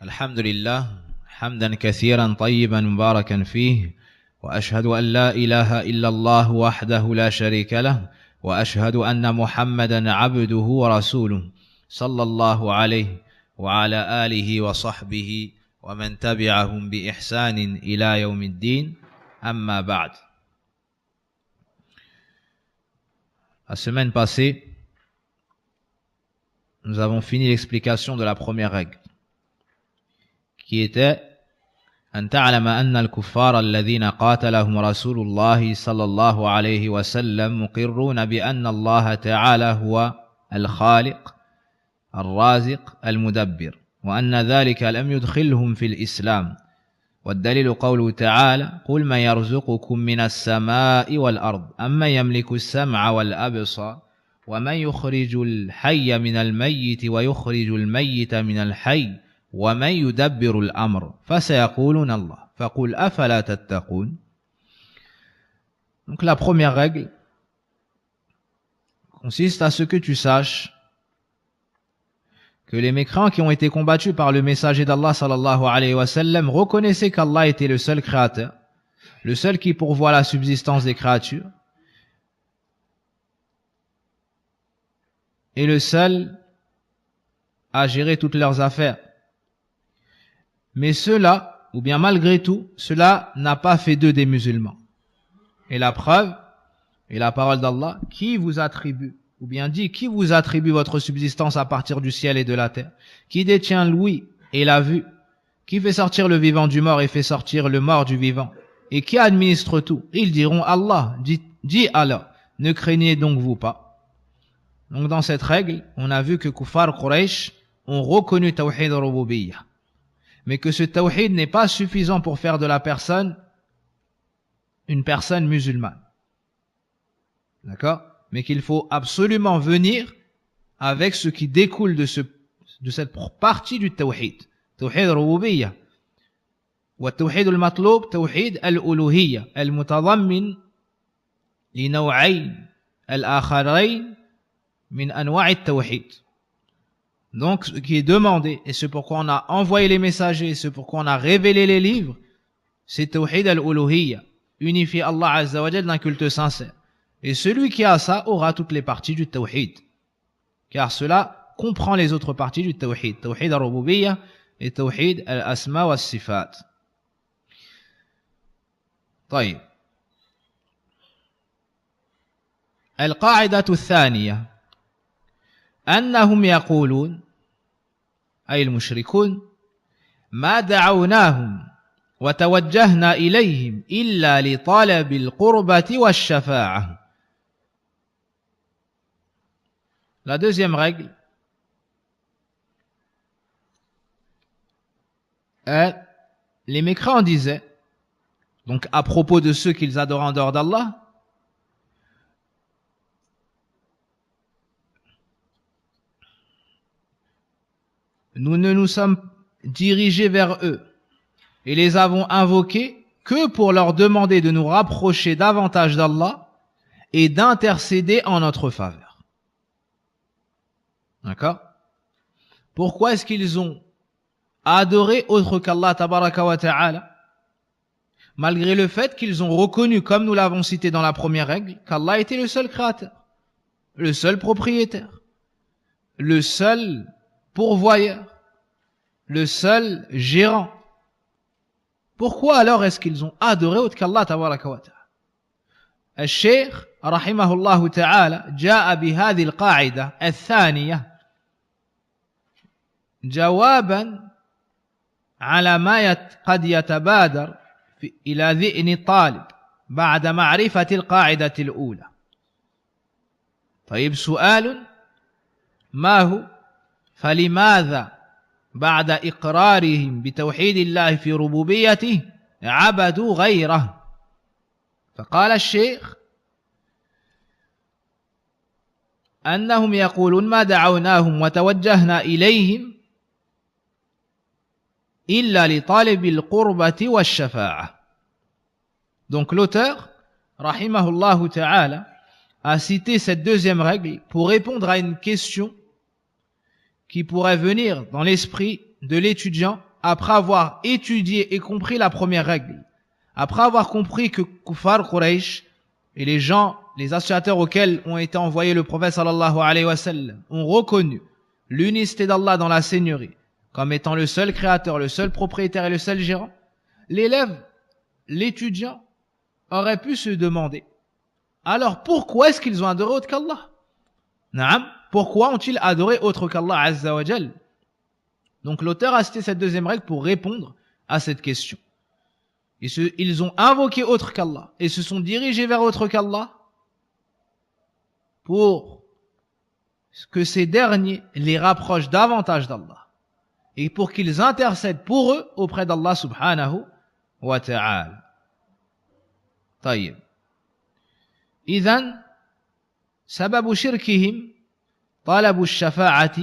الحمد لله حمدا كثيرا طيبا مباركا فيه وأشهد أن لا إله إلا الله وحده لا شريك له وأشهد أن محمدا عبده ورسوله صلى الله عليه وعلى آله وصحبه ومن تبعهم بإحسان إلى يوم الدين أما بعد. La semaine passée, nous avons fini l'explication de la première règle, qui était أن تعلم أن الكفار الذين قاتلهم رسول الله صلى الله عليه وسلم مقرون بأن الله تعالى هو الخالق الرازق المدبر وأن ذلك لم يدخلهم في الإسلام، والدليل قوله تعالى قل من يرزقكم من السماء والأرض أمن يملك السمع والأبصار ومن يخرج الحي من الميت ويخرج الميت من الحي ومن يدبر الأمر فسيقولون الله فقل أفلا تتقون. Donc la première règle consiste à ce que tu saches que les mécréants qui ont été combattus par le messager d'Allah sallallahu alayhi wa sallam reconnaissaient qu'Allah était le seul créateur, le seul qui pourvoit la subsistance des créatures et le seul à gérer toutes leurs affaires. Mais cela, ou bien malgré tout, cela n'a pas fait d'eux des musulmans. Et la preuve est la parole d'Allah qui vous attribue, ou bien dit, qui vous attribue votre subsistance à partir du ciel et de la terre, qui détient l'ouïe et la vue, qui fait sortir le vivant du mort et fait sortir le mort du vivant, et qui administre tout. Ils diront Allah, dit Allah, ne craignez donc vous pas. Donc dans cette règle, on a vu que Kuffar Quraysh ont reconnu Tawhid Rububiyyah, mais que ce Tawhid n'est pas suffisant pour faire de la personne une personne musulmane. D'accord ? Mais qu'il faut absolument venir avec ce qui découle de cette partie du Tawhid. Tawhid Rububiyyah. والتوحيد المطلوب توحيد الألوهية المتضمن لنوعين الآخرين من أنواع التوحيد. Donc, ce qui est demandé, et c'est pourquoi on a envoyé les messagers, et c'est pourquoi on a révélé les livres, c'est Tawhid al-Uluhiyya, unifier Allah Azza wa Jal d'un culte sincère. Et celui qui a ça aura toutes les parties du Tawhid, car cela comprend les autres parties du Tawhid, Tawhid al-Rububiyyah et Tawhid al-Asma wa al-Sifat. طيب. القاعدة الثانية أنهم يقولون أي المشركون ما دعوناهم وتوجهنا إليهم إلا لطلب القربة والشفاعة. La deuxième règle est, les mécréants disaient, donc à propos de ceux qu'ils adorent en dehors d'Allah, nous ne nous sommes dirigés vers eux et les avons invoqués que pour leur demander de nous rapprocher davantage d'Allah et d'intercéder en notre faveur. D'accord ? Pourquoi est-ce qu'ils ont adoré autre qu'Allah tabaraka wa ta'ala, malgré le fait qu'ils ont reconnu, comme nous l'avons cité dans la première règle, qu'Allah était le seul créateur, le seul propriétaire, le seul pourvoyeur, le seul gérant. Pourquoi alors est-ce qu'ils ont adoré autre qu'Allah tabaraka wa ta'ala? الشيخ رحمه الله تعالى جاء بهذه القاعدة الثانية جوابا على ما قد يتبادر إلى ذهن الطالب بعد معرفة القاعدة الأولى. طيب سؤال ما هو؟ فلماذا بعد إقرارهم بتوحيد الله في ربوبيته عبدوا غيره؟ فقال الشيخ أنهم يقولون ما دعوناهم وتوجهنا إليهم إلا لطالب القربة والشفاعة. Donc l'auteur, rahimahullah ta'ala, a cité cette deuxième règle pour répondre à une question qui pourrait venir dans l'esprit de l'étudiant après avoir étudié et compris la première règle, après avoir compris que Kuffar Quraysh et les gens, les associateurs auxquels ont été envoyés le prophète sallallahu alayhi wa sallam ont reconnu l'unicité d'Allah dans la seigneurie comme étant le seul créateur, le seul propriétaire et le seul gérant, l'élève, l'étudiant aurait pu se demander, alors pourquoi est-ce qu'ils ont adoré autre qu'Allah? Naam, pourquoi ont-ils adoré autre qu'Allah Azza wa Jal? Donc l'auteur a cité cette deuxième règle pour répondre à cette question. Ils ont invoqué autre qu'Allah et se sont dirigés vers autre qu'Allah pour que ces derniers les rapprochent davantage d'Allah et pour qu'ils intercèdent pour eux auprès d'Allah subhanahu wa ta'ala. طيب. إذن سبب شركهم طلب الشفاعة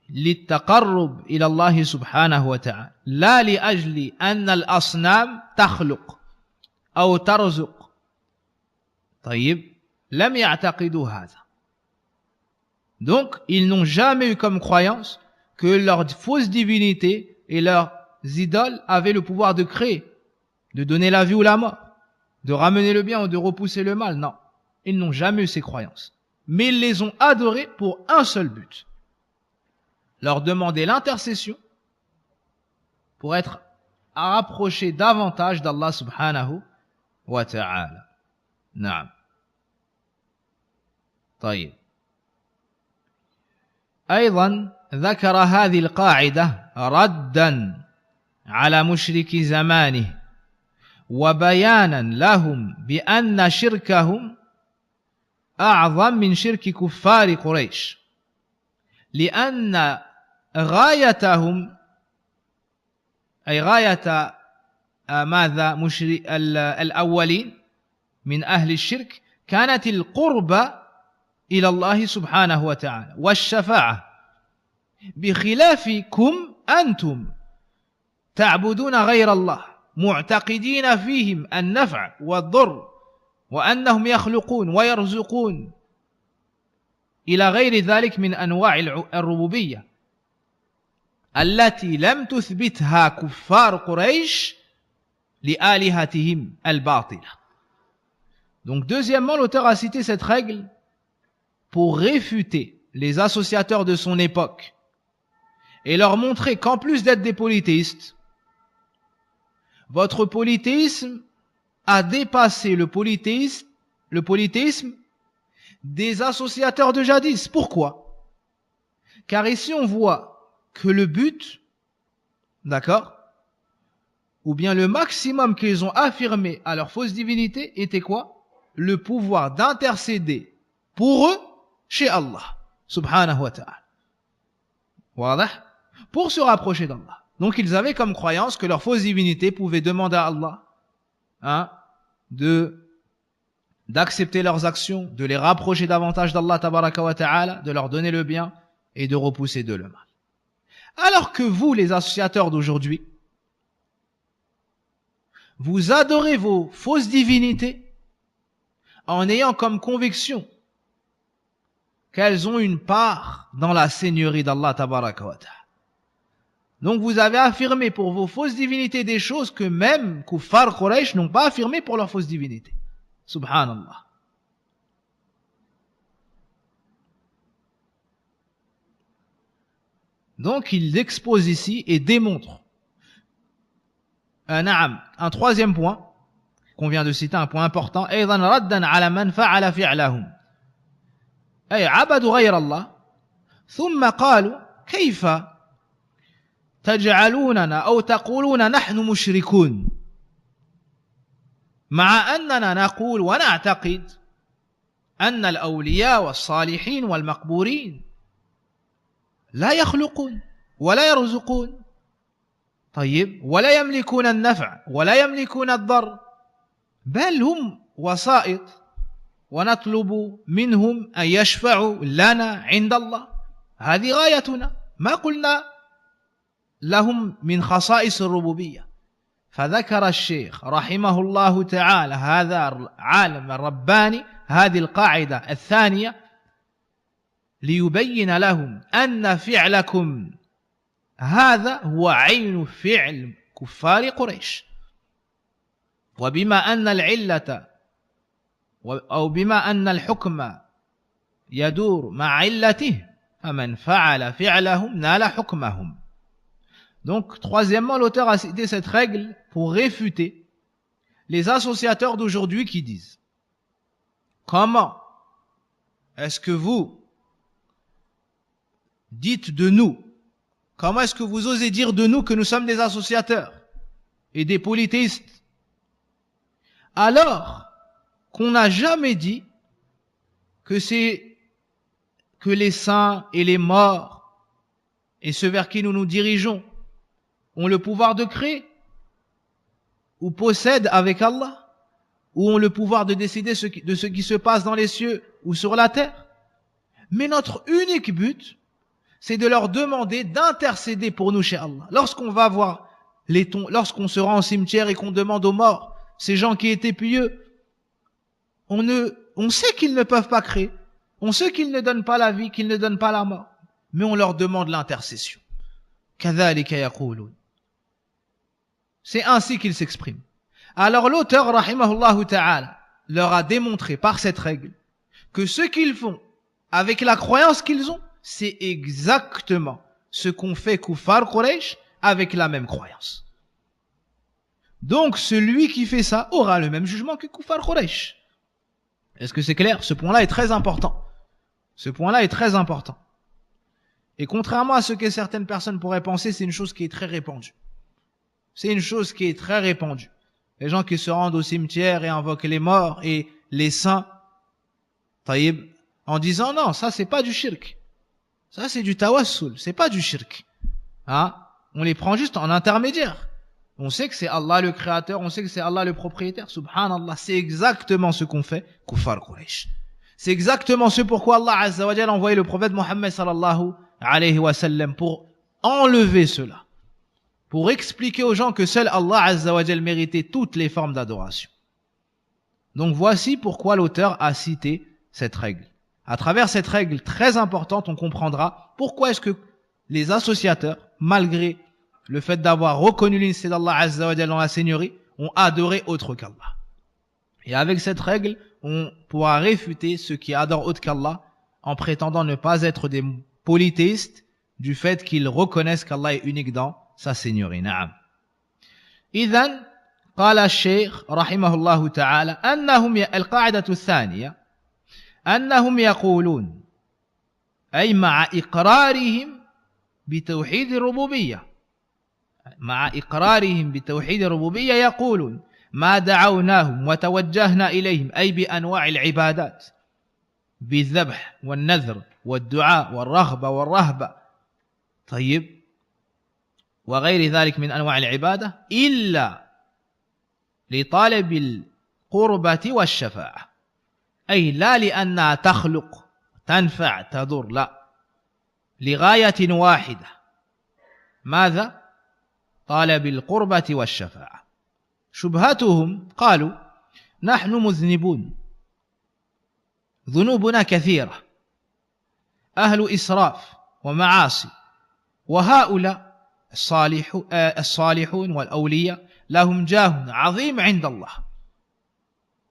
للتقرب إلى الله سبحانه وتعالى لا لأجل أن الأصنام تخلق أو ترزق. طيب. لم يعتقدوا هذا. Donc, ils n'ont jamais eu comme croyance que leurs fausses divinités et leurs idoles avaient le pouvoir de créer, de donner la vie ou la mort, de ramener le bien ou de repousser le mal. Non, ils n'ont jamais eu ces croyances. Mais ils les ont adorés pour un seul but. Leur demander l'intercession pour être rapprochés davantage d'Allah subhanahu wa ta'ala. Naam. طيب. أيضا ذكر هذه القاعدة ردا على مشرك زمانه وبيانا لهم بأن شركهم أعظم من شرك كفار قريش لأن غايتهم أي غاية ماذا الأولين من أهل الشرك كانت القرب إلى الله سبحانه وتعالى والشفاعة بخلافكم أنتم تعبدون غير الله معتقدين فيهم النفع والضر وأنهم يخلقون ويرزقون إلى غير ذلك من أنواع الربوبية التي لم تثبتها كفار قريش لآلهتهم الباطلة. Donc deuxièmement, l'auteur a cité cette règle pour réfuter les associateurs de son époque et leur montrer qu'en plus d'être des polythéistes, votre polythéisme a dépassé le polythéisme des associateurs de jadis. Pourquoi? Car ici on voit que le but, d'accord, ou bien le maximum qu'ils ont affirmé à leur fausse divinité était quoi? Le pouvoir d'intercéder pour eux chez Allah subhanahu wa ta'ala. Voilà. Pour se rapprocher d'Allah. Donc ils avaient comme croyance que leur fausse divinité pouvait demander à Allah d'accepter leurs actions, de les rapprocher davantage d'Allah tabaraka wa ta'ala, de leur donner le bien et de repousser d'eux le mal. Alors que vous, les associateurs d'aujourd'hui, vous adorez vos fausses divinités en ayant comme conviction qu'elles ont une part dans la seigneurie d'Allah tabaraka wa ta'ala. Donc vous avez affirmé pour vos fausses divinités des choses que même Kuffar Quraysh n'ont pas affirmé pour leurs fausses divinités. Subhanallah. Donc il expose ici et démontre un troisième point qu'on vient de citer, un point important. أيضا ردا على من فعل فعلهم أي عبدوا غير الله ثم قالوا كيف تجعلوننا أو تقولون نحن مشركون مع أننا نقول ونعتقد أن الأولياء والصالحين والمقبورين لا يخلقون ولا يرزقون طيب ولا يملكون النفع ولا يملكون الضر بل هم وسائط ونطلب منهم أن يشفعوا لنا عند الله هذه غايتنا ما قلنا لهم من خصائص الربوبية. فذكر الشيخ رحمه الله تعالى هذا العالم الرباني هذه القاعدة الثانية ليبين لهم أن فعلكم هذا هو عين فعل كفار قريش وبما أن العلة أو بما أن الحكم يدور مع علته فمن فعل فعلهم نال حكمهم. Donc, troisièmement, l'auteur a cité cette règle pour réfuter les associateurs d'aujourd'hui qui disent: comment est-ce que vous dites de nous, comment est-ce que vous osez dire de nous que nous sommes des associateurs et des polythéistes, alors qu'on n'a jamais dit que les saints et les morts et ceux vers qui nous nous dirigeons ont le pouvoir de créer, ou possèdent avec Allah, ou ont le pouvoir de décider de ce qui se passe dans les cieux ou sur la terre. Mais notre unique but, c'est de leur demander d'intercéder pour nous chez Allah. Lorsqu'on va voir lorsqu'on se rend au cimetière et qu'on demande aux morts, ces gens qui étaient pieux, on sait qu'ils ne peuvent pas créer, on sait qu'ils ne donnent pas la vie, qu'ils ne donnent pas la mort, mais on leur demande l'intercession. Kadhalika yaqulun. C'est ainsi qu'ils s'expriment. Alors l'auteur, rahimahullah ta'ala, leur a démontré par cette règle que ce qu'ils font avec la croyance qu'ils ont, c'est exactement ce qu'ont fait Kuffar Quraysh avec la même croyance. Donc celui qui fait ça aura le même jugement que Kuffar Quraysh. Est-ce que c'est clair? Ce point-là est très important. Ce point-là est très important. Et contrairement à ce que certaines personnes pourraient penser, c'est une chose qui est très répandue. C'est une chose qui est très répandue. Les gens qui se rendent au cimetière et invoquent les morts et les saints, taïb, en disant non, ça c'est pas du shirk. Ça c'est du tawassul, c'est pas du shirk. Hein? On les prend juste en intermédiaire. On sait que c'est Allah le créateur, on sait que c'est Allah le propriétaire. Subhanallah, c'est exactement ce qu'on fait, Kuffar Quraysh. C'est exactement ce pourquoi Allah Azza wa Jalla a envoyé le prophète Mohammed sallallahu alayhi wa sallam, pour enlever cela. Pour expliquer aux gens que seul Allah Azza wa Jalla méritait toutes les formes d'adoration. Donc voici pourquoi l'auteur a cité cette règle. À travers cette règle très importante, on comprendra pourquoi est-ce que les associateurs, malgré le fait d'avoir reconnu l'unicité d'Allah Azza wa Jalla dans la seigneurie, ont adoré autre qu'Allah. Et avec cette règle, on pourra réfuter ceux qui adorent autre qu'Allah en prétendant ne pas être des polythéistes du fait qu'ils reconnaissent qu'Allah est unique dans sa seigneurie. Naam. إذن قال الشيخ رحمه الله تعالى أنهم القاعدة الثانية أنهم يقولون أي مع إقرارهم بتوحيد الربوبية يقولون ما دعوناهم وتوجهنا إليهم أي بأنواع العبادات بالذبح والنذر والدعاء والرغبة والرهبة طيب وغير ذلك من أنواع العبادة إلا لطالب القربة والشفاعة أي لا لأنها تخلق تنفع تضر لا لغاية واحدة ماذا؟ طالب القربة والشفاعة. شبهتهم قالوا نحن مذنبون ذنوبنا كثيرة أهل إسراف ومعاصي وهؤلاء الصالحون والأولياء لهم جاه عظيم عند الله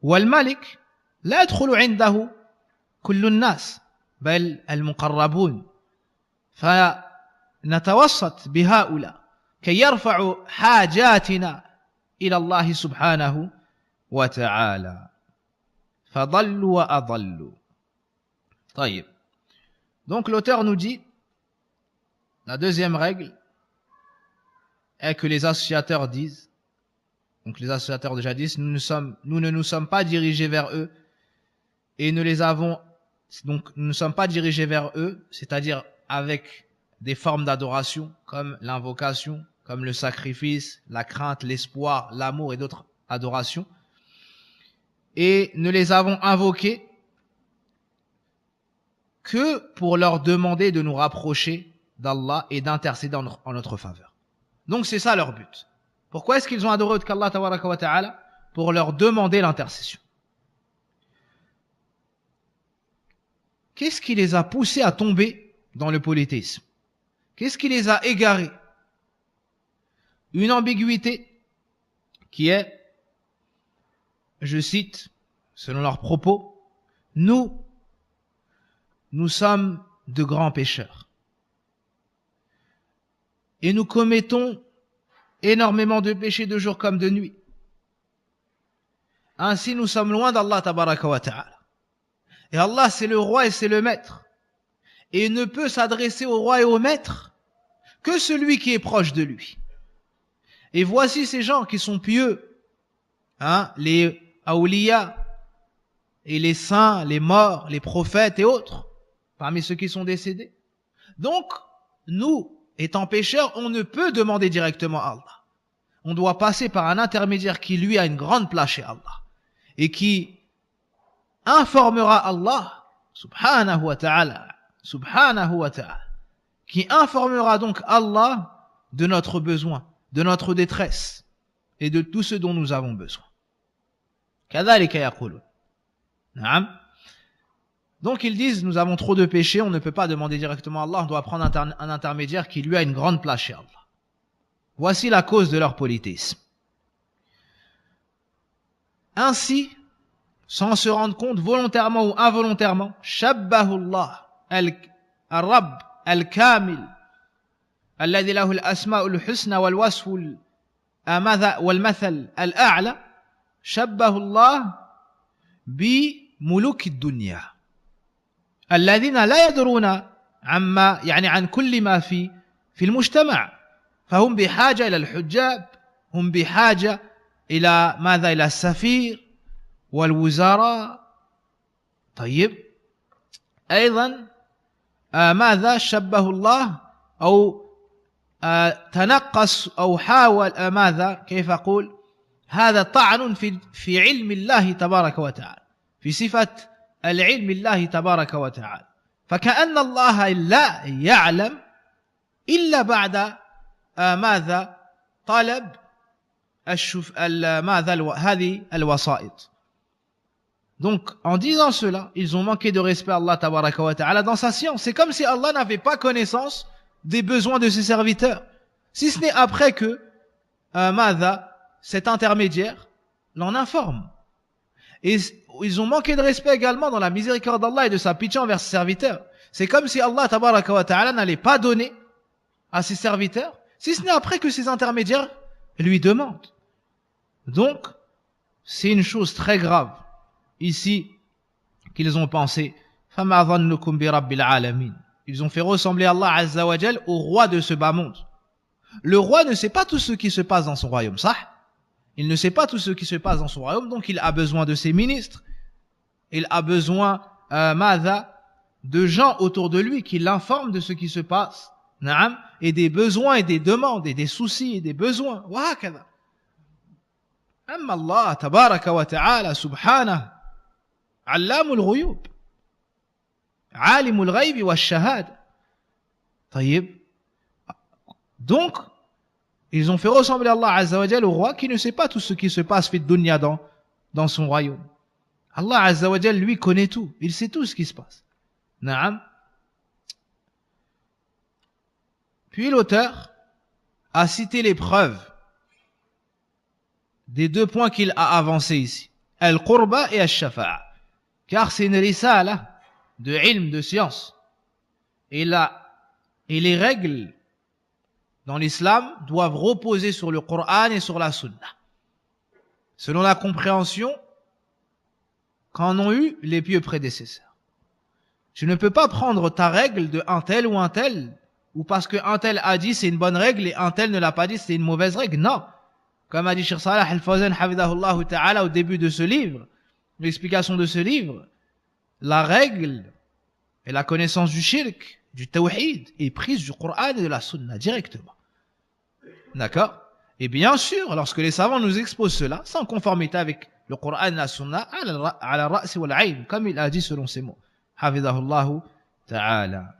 والملك لا يدخل عنده كل الناس بل المقربون فنتوسط بهؤلاء كي يرفعوا حاجاتنا إلى الله سبحانه وتعالى فضلوا وأضلوا. طيب. Donc l'auteur nous dit, la deuxième règle est que les associateurs disent, donc les associateurs déjà disent, nous ne nous sommes pas dirigés vers eux et nous ne sommes pas dirigés vers eux, c'est-à-dire avec des formes d'adoration comme l'invocation, comme le sacrifice, la crainte, l'espoir, l'amour et d'autres adorations. Et nous les avons invoqués que pour leur demander de nous rapprocher d'Allah et d'intercéder en notre faveur. Donc c'est ça leur but. Pourquoi est-ce qu'ils ont adoré autre qu'Allah tabaraka wa ta'ala? Pour leur demander l'intercession. Qu'est-ce qui les a poussés à tomber dans le polythéisme? Qu'est-ce qui les a égarés? Une ambiguïté qui est, je cite, selon leurs propos, nous sommes de grands pécheurs. Et nous commettons énormément de péchés de jour comme de nuit. Ainsi, nous sommes loin d'Allah tabaraka wa ta'ala. Et Allah, c'est le roi et c'est le maître. Et il ne peut s'adresser au roi et au maître que celui qui est proche de lui. Et voici ces gens qui sont pieux, les awliya, et les saints, les morts, les prophètes et autres, parmi ceux qui sont décédés. Donc, nous, étant pécheurs, on ne peut demander directement à Allah. On doit passer par un intermédiaire qui, lui, a une grande place chez Allah. Et qui informera Allah, subhanahu wa ta'ala, qui informera donc Allah de notre besoin, de notre détresse, et de tout ce dont nous avons besoin. كذلك يقولون. Donc ils disent, nous avons trop de péchés, on ne peut pas demander directement à Allah, on doit prendre un intermédiaire qui lui a une grande place chez Allah. Voici la cause de leur polythéisme. Ainsi, sans se rendre compte, volontairement ou involontairement, Shabbahullah al-Rabb al-Kamil, alladhi lahu al-asma'ul husna wal-wasf wal-mathal al-a'la, Shabbahullah بملوك الدنيا الذين لا يدرون عن كل ما في المجتمع فهم بحاجة إلى الحجاب هم بحاجة إلى ماذا إلى السفير والوزراء طيب أيضا ماذا شبه الله أو تنقص أو حاول ماذا كيف أقول هذا طعن في علم الله تبارك وتعالى في صفة العلم الله تبارك وتعالى فكأن الله لا يعلم إلا بعد ماذا طلب هذه الوسائط. Donc en disant cela, ils ont manqué de respect à Allah tabaraka wa ta'ala dans sa science. C'est comme si Allah n'avait pas connaissance des besoins de ses serviteurs, si ce n'est après que cet intermédiaire l'en informe. Et ils ont manqué de respect également dans la miséricorde d'Allah et de sa pitié envers ses serviteurs. C'est comme si Allah tabaraka wa ta'ala n'allait pas donner à ses serviteurs, si ce n'est après que ces intermédiaires lui demandent. Donc, c'est une chose très grave ici qu'ils ont pensé. فَمَا ظَنُّكُمْ بِرَبِّ الْعَالَمِينَ. Ils ont fait ressembler Allah Azza wa Jal au roi de ce bas monde. Le roi ne sait pas tout ce qui se passe dans son royaume, ça. Il ne sait pas tout ce qui se passe dans son royaume, donc il a besoin de ses ministres. Il a besoin de gens autour de lui qui l'informent de ce qui se passe. Et des besoins et des demandes et des soucis et des besoins. وهكذا. أما الله تبارك وتعالى سبحانه علام الغيوب عالم الغيب والشهادة. طيب. Donc, ils ont fait ressembler Allah Azza wa Jal au roi qui ne sait pas tout ce qui se passe fait de dunya dans son royaume. Allah Azza wa Jal, lui, connaît tout. Il sait tout ce qui se passe. Naam. Puis l'auteur a cité les preuves des deux points qu'il a avancés ici. Al-Qurba et Al-Shafa'a. Car c'est une risala de ilm, de science. Et les règles dans l'islam doivent reposer sur le Coran et sur la Sunna, selon la compréhension qu'en ont eu les pieux prédécesseurs. Tu ne peux pas prendre ta règle de un tel ou un tel, ou parce qu'un tel a dit c'est une bonne règle et un tel ne l'a pas dit c'est une mauvaise règle. Non. Comme a dit Cheikh Salah Al-Fawzan hafidahullah ta'ala au début de ce livre, l'explication de ce livre, la règle et la connaissance du shirk, du tawhid, est prise du Coran et de la Sunna directement. D'accord? Et bien sûr, lorsque les savants nous exposent cela, c'est en conformité avec le Coran et la Sunna, ala ra'si wal ayn, comme il a dit selon ces mots. Hafidahullah ta'ala.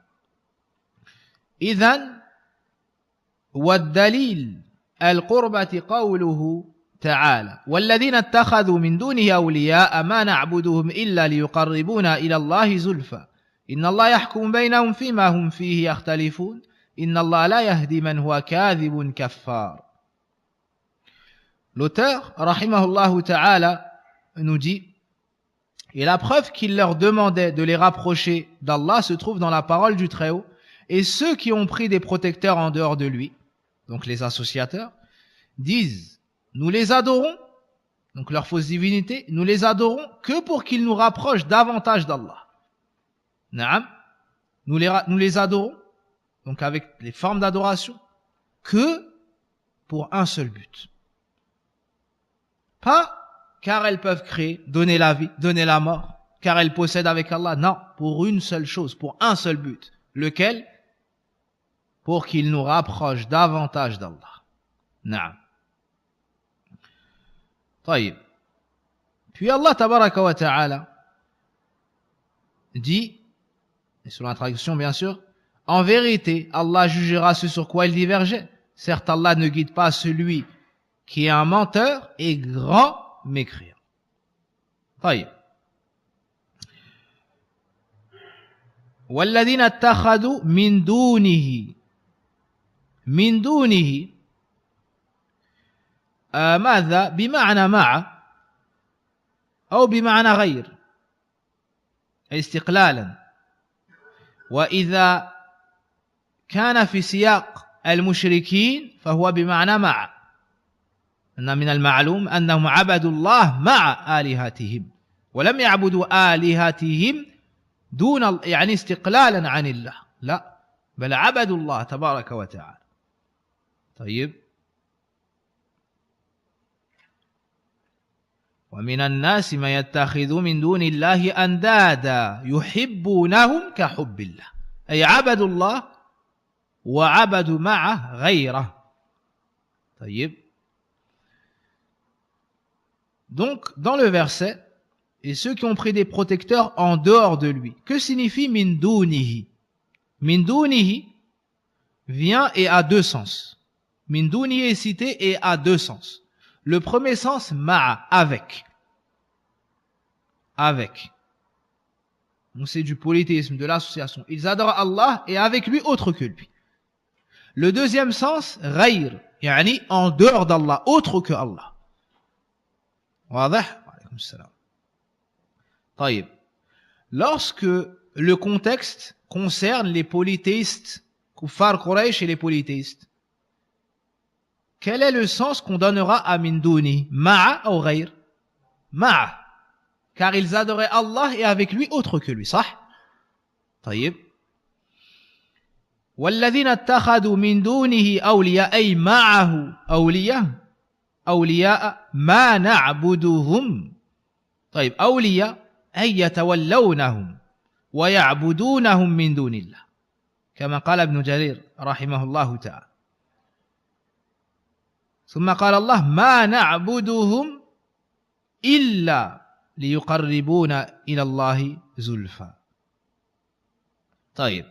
إذن والدليل القربة قوله تعالى والذين اتخذوا من دونه أولياء ما نعبدهم إلا ليقربونا إلى الله زلفى إن الله يحكم بينهم فيما هم فيه يختلفون Inna Allah la yahdi man huwa kadhibun kaffar. L'auteur, rahimahullah ta'ala, nous dit, et la preuve qu'il leur demandait de les rapprocher d'Allah se trouve dans la parole du Très-Haut, et ceux qui ont pris des protecteurs en dehors de lui, donc les associateurs, disent, nous les adorons, donc leur fausse divinité, nous les adorons que pour qu'ils nous rapprochent davantage d'Allah. Naam, nous les adorons, donc avec les formes d'adoration, que pour un seul but. Pas car elles peuvent créer, donner la vie, donner la mort, car elles possèdent avec Allah. Non, pour une seule chose, pour un seul but. Lequel? Pour qu'il nous rapproche davantage d'Allah. Naam. طيب. Puis Allah tabaraka wa ta'ala dit, et selon la traduction bien sûr, en vérité, Allah jugera ce sur quoi il divergeait. Certes, Allah ne guide pas celui qui est un menteur et grand mécréant. طيب. والذين اتخذوا من دونه ماذا بمعنى مع أو بمعنى غير استقلالا وإذا كان في سياق المشركين فهو بمعنى مع أن من المعلوم أنهم عبدوا الله مع آلهتهم ولم يعبدوا آلهتهم دون يعني استقلالا عن الله لا بل عبدوا الله تبارك وتعالى طيب ومن الناس من يتخذ من دون الله أندادا يحبونهم كحب الله أي عبدوا الله وعبدوا معه غيره طيب. Donc dans le verset, et ceux qui ont pris des protecteurs en dehors de lui. Que signifie min dunihi? Min dunihi vient et a deux sens. Min dunihi est cité et a deux sens. Le premier sens, ma'a, avec. Avec. Donc c'est du polythéisme, de l'association. Ils adorent Allah et avec lui autre que lui. Le deuxième sens, ghayr, yani en dehors d'Allah, autre que Allah. واضح؟ وعليكم السلام. طيب. Lorsque le contexte concerne les polythéistes, Kuffar Quraysh et les polythéistes, quel est le sens qu'on donnera à min duni? Ma'a ou ghayr? Ma'a. Car ils adoraient Allah et avec lui autre que lui, صح? طيب. والذين اتخذوا من دونه أولياء أي معه أولياء ما نعبدهم. طيب أولياء أي يتولونهم ويعبدونهم من دون الله كما قال ابن جرير رحمه الله تعالى. ثم قال الله ما نعبدهم إلا ليقربونا إلى الله زلفى. طيب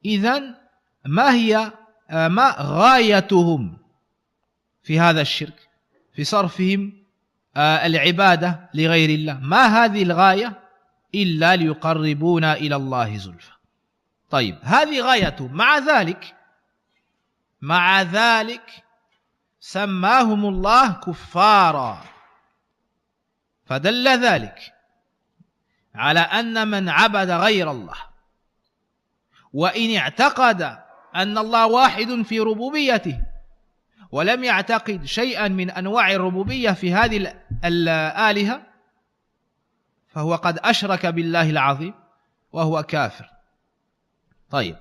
إذن ما غايتهم في هذا الشرك في صرفهم العبادة لغير الله؟ ما هذه الغاية إلا ليقربونا إلى الله زلفى. طيب هذه غايته. مع ذلك سماهم الله كفارا، فدل ذلك على أن من عبد غير الله وإن اعتقد أن الله واحد في ربوبيته ولم يعتقد شيئا من أنواع الربوبية في هذه الآلهة فهو قد أشرك بالله العظيم وهو كافر. طيب.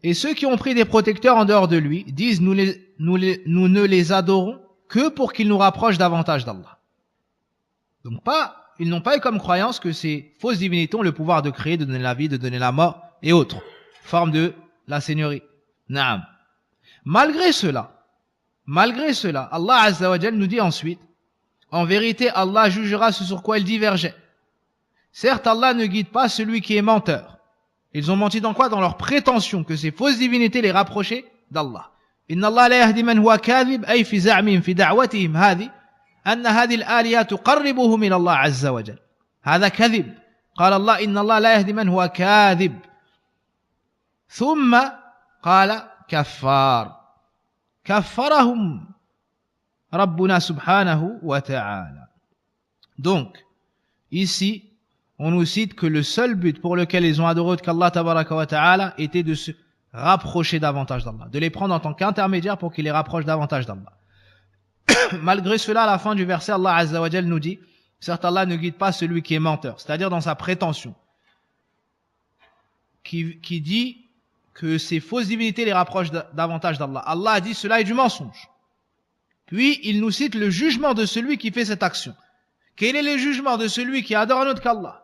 Et ceux qui ont pris des protecteurs en dehors de lui disent nous ne les adorons que pour qu'ils nous rapprochent davantage d'Allah. Donc ils n'ont pas eu comme croyance que ces fausses divinités ont le pouvoir de créer, de donner la vie, de donner la mort et autres formes de la seigneurie. Naam. Malgré cela, Allah Azza wa Jal nous dit ensuite, en vérité, Allah jugera ce sur quoi il divergeait. Certes, Allah ne guide pas celui qui est menteur. Ils ont menti dans quoi? Dans leur prétention que ces fausses divinités les rapprochaient d'Allah. Inna Allah la yahdi man huwa kadhib, ay fi za'mihim fi da'watihim hadhi, anna hadhihi al-aliha tuqarribuhum ila Allah Azza wa Jal. هذا كذب قال الله إن الله لا يهدي من هو كاذب ثم قال كفار كفرهم ربنا سبحانه وتعالى. Donc ici on nous cite que le seul but pour lequel ils ont adoré autre qu'Allah tabaraka wa ta'ala était de se rapprocher davantage d'Allah, de les prendre en tant qu'intermédiaires pour qu'ils les rapprochent davantage d'Allah. Malgré cela, à la fin du verset, Allah Azza wa Jal nous dit, certes Allah ne guide pas celui qui est menteur, c'est-à-dire dans sa prétention, qui dit que ces fausses divinités les rapprochent davantage d'Allah. Allah a dit cela est du mensonge. Puis il nous cite le jugement de celui qui fait cette action. Quel est le jugement de celui qui adore un autre qu'Allah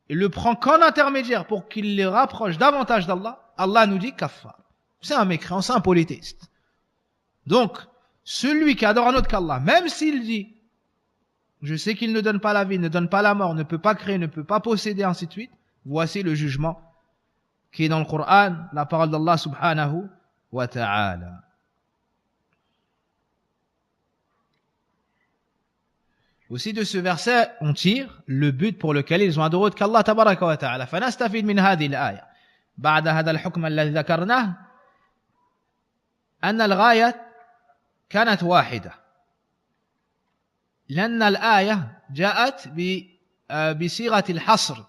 et le prend qu'en intermédiaire pour qu'il les rapproche davantage d'Allah? Allah nous dit kaffar. C'est un mécréant, c'est un polythéiste. Donc, celui qui adore un autre qu'Allah, même s'il dit je sais qu'il ne donne pas la vie, ne donne pas la mort, ne peut pas créer, ne peut pas posséder, ainsi de suite, voici le jugement qui est dans le Coran, la parole d'Allah subhanahu wa ta'ala. Aussi de ce verset, on tire le but pour lequel ils ont adoré autre qu'Allah tabaraka wa ta'ala. فنستفيد من هذه الآية بعد هذا الحكم الذي ذكرناه أن الغاية كانت واحدة لأن الآية جاءت بصيغة الحصر.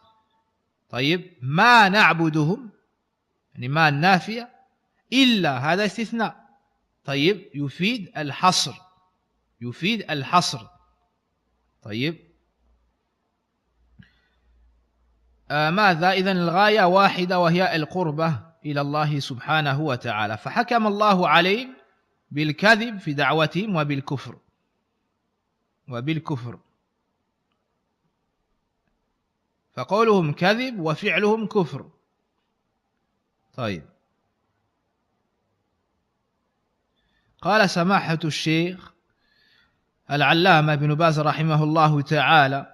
طيب ما نعبدهم يعني ما النافية إلا هذا استثناء. طيب يفيد الحصر يفيد الحصر. طيب ماذا إذن الغاية واحدة وهي القربة إلى الله سبحانه وتعالى. فحكم الله عليهم بالكذب في دعوتهم وبالكفر فقولهم كذب وفعلهم كفر. طيب قال سماحة الشيخ العلامة ابن باز رحمه الله تعالى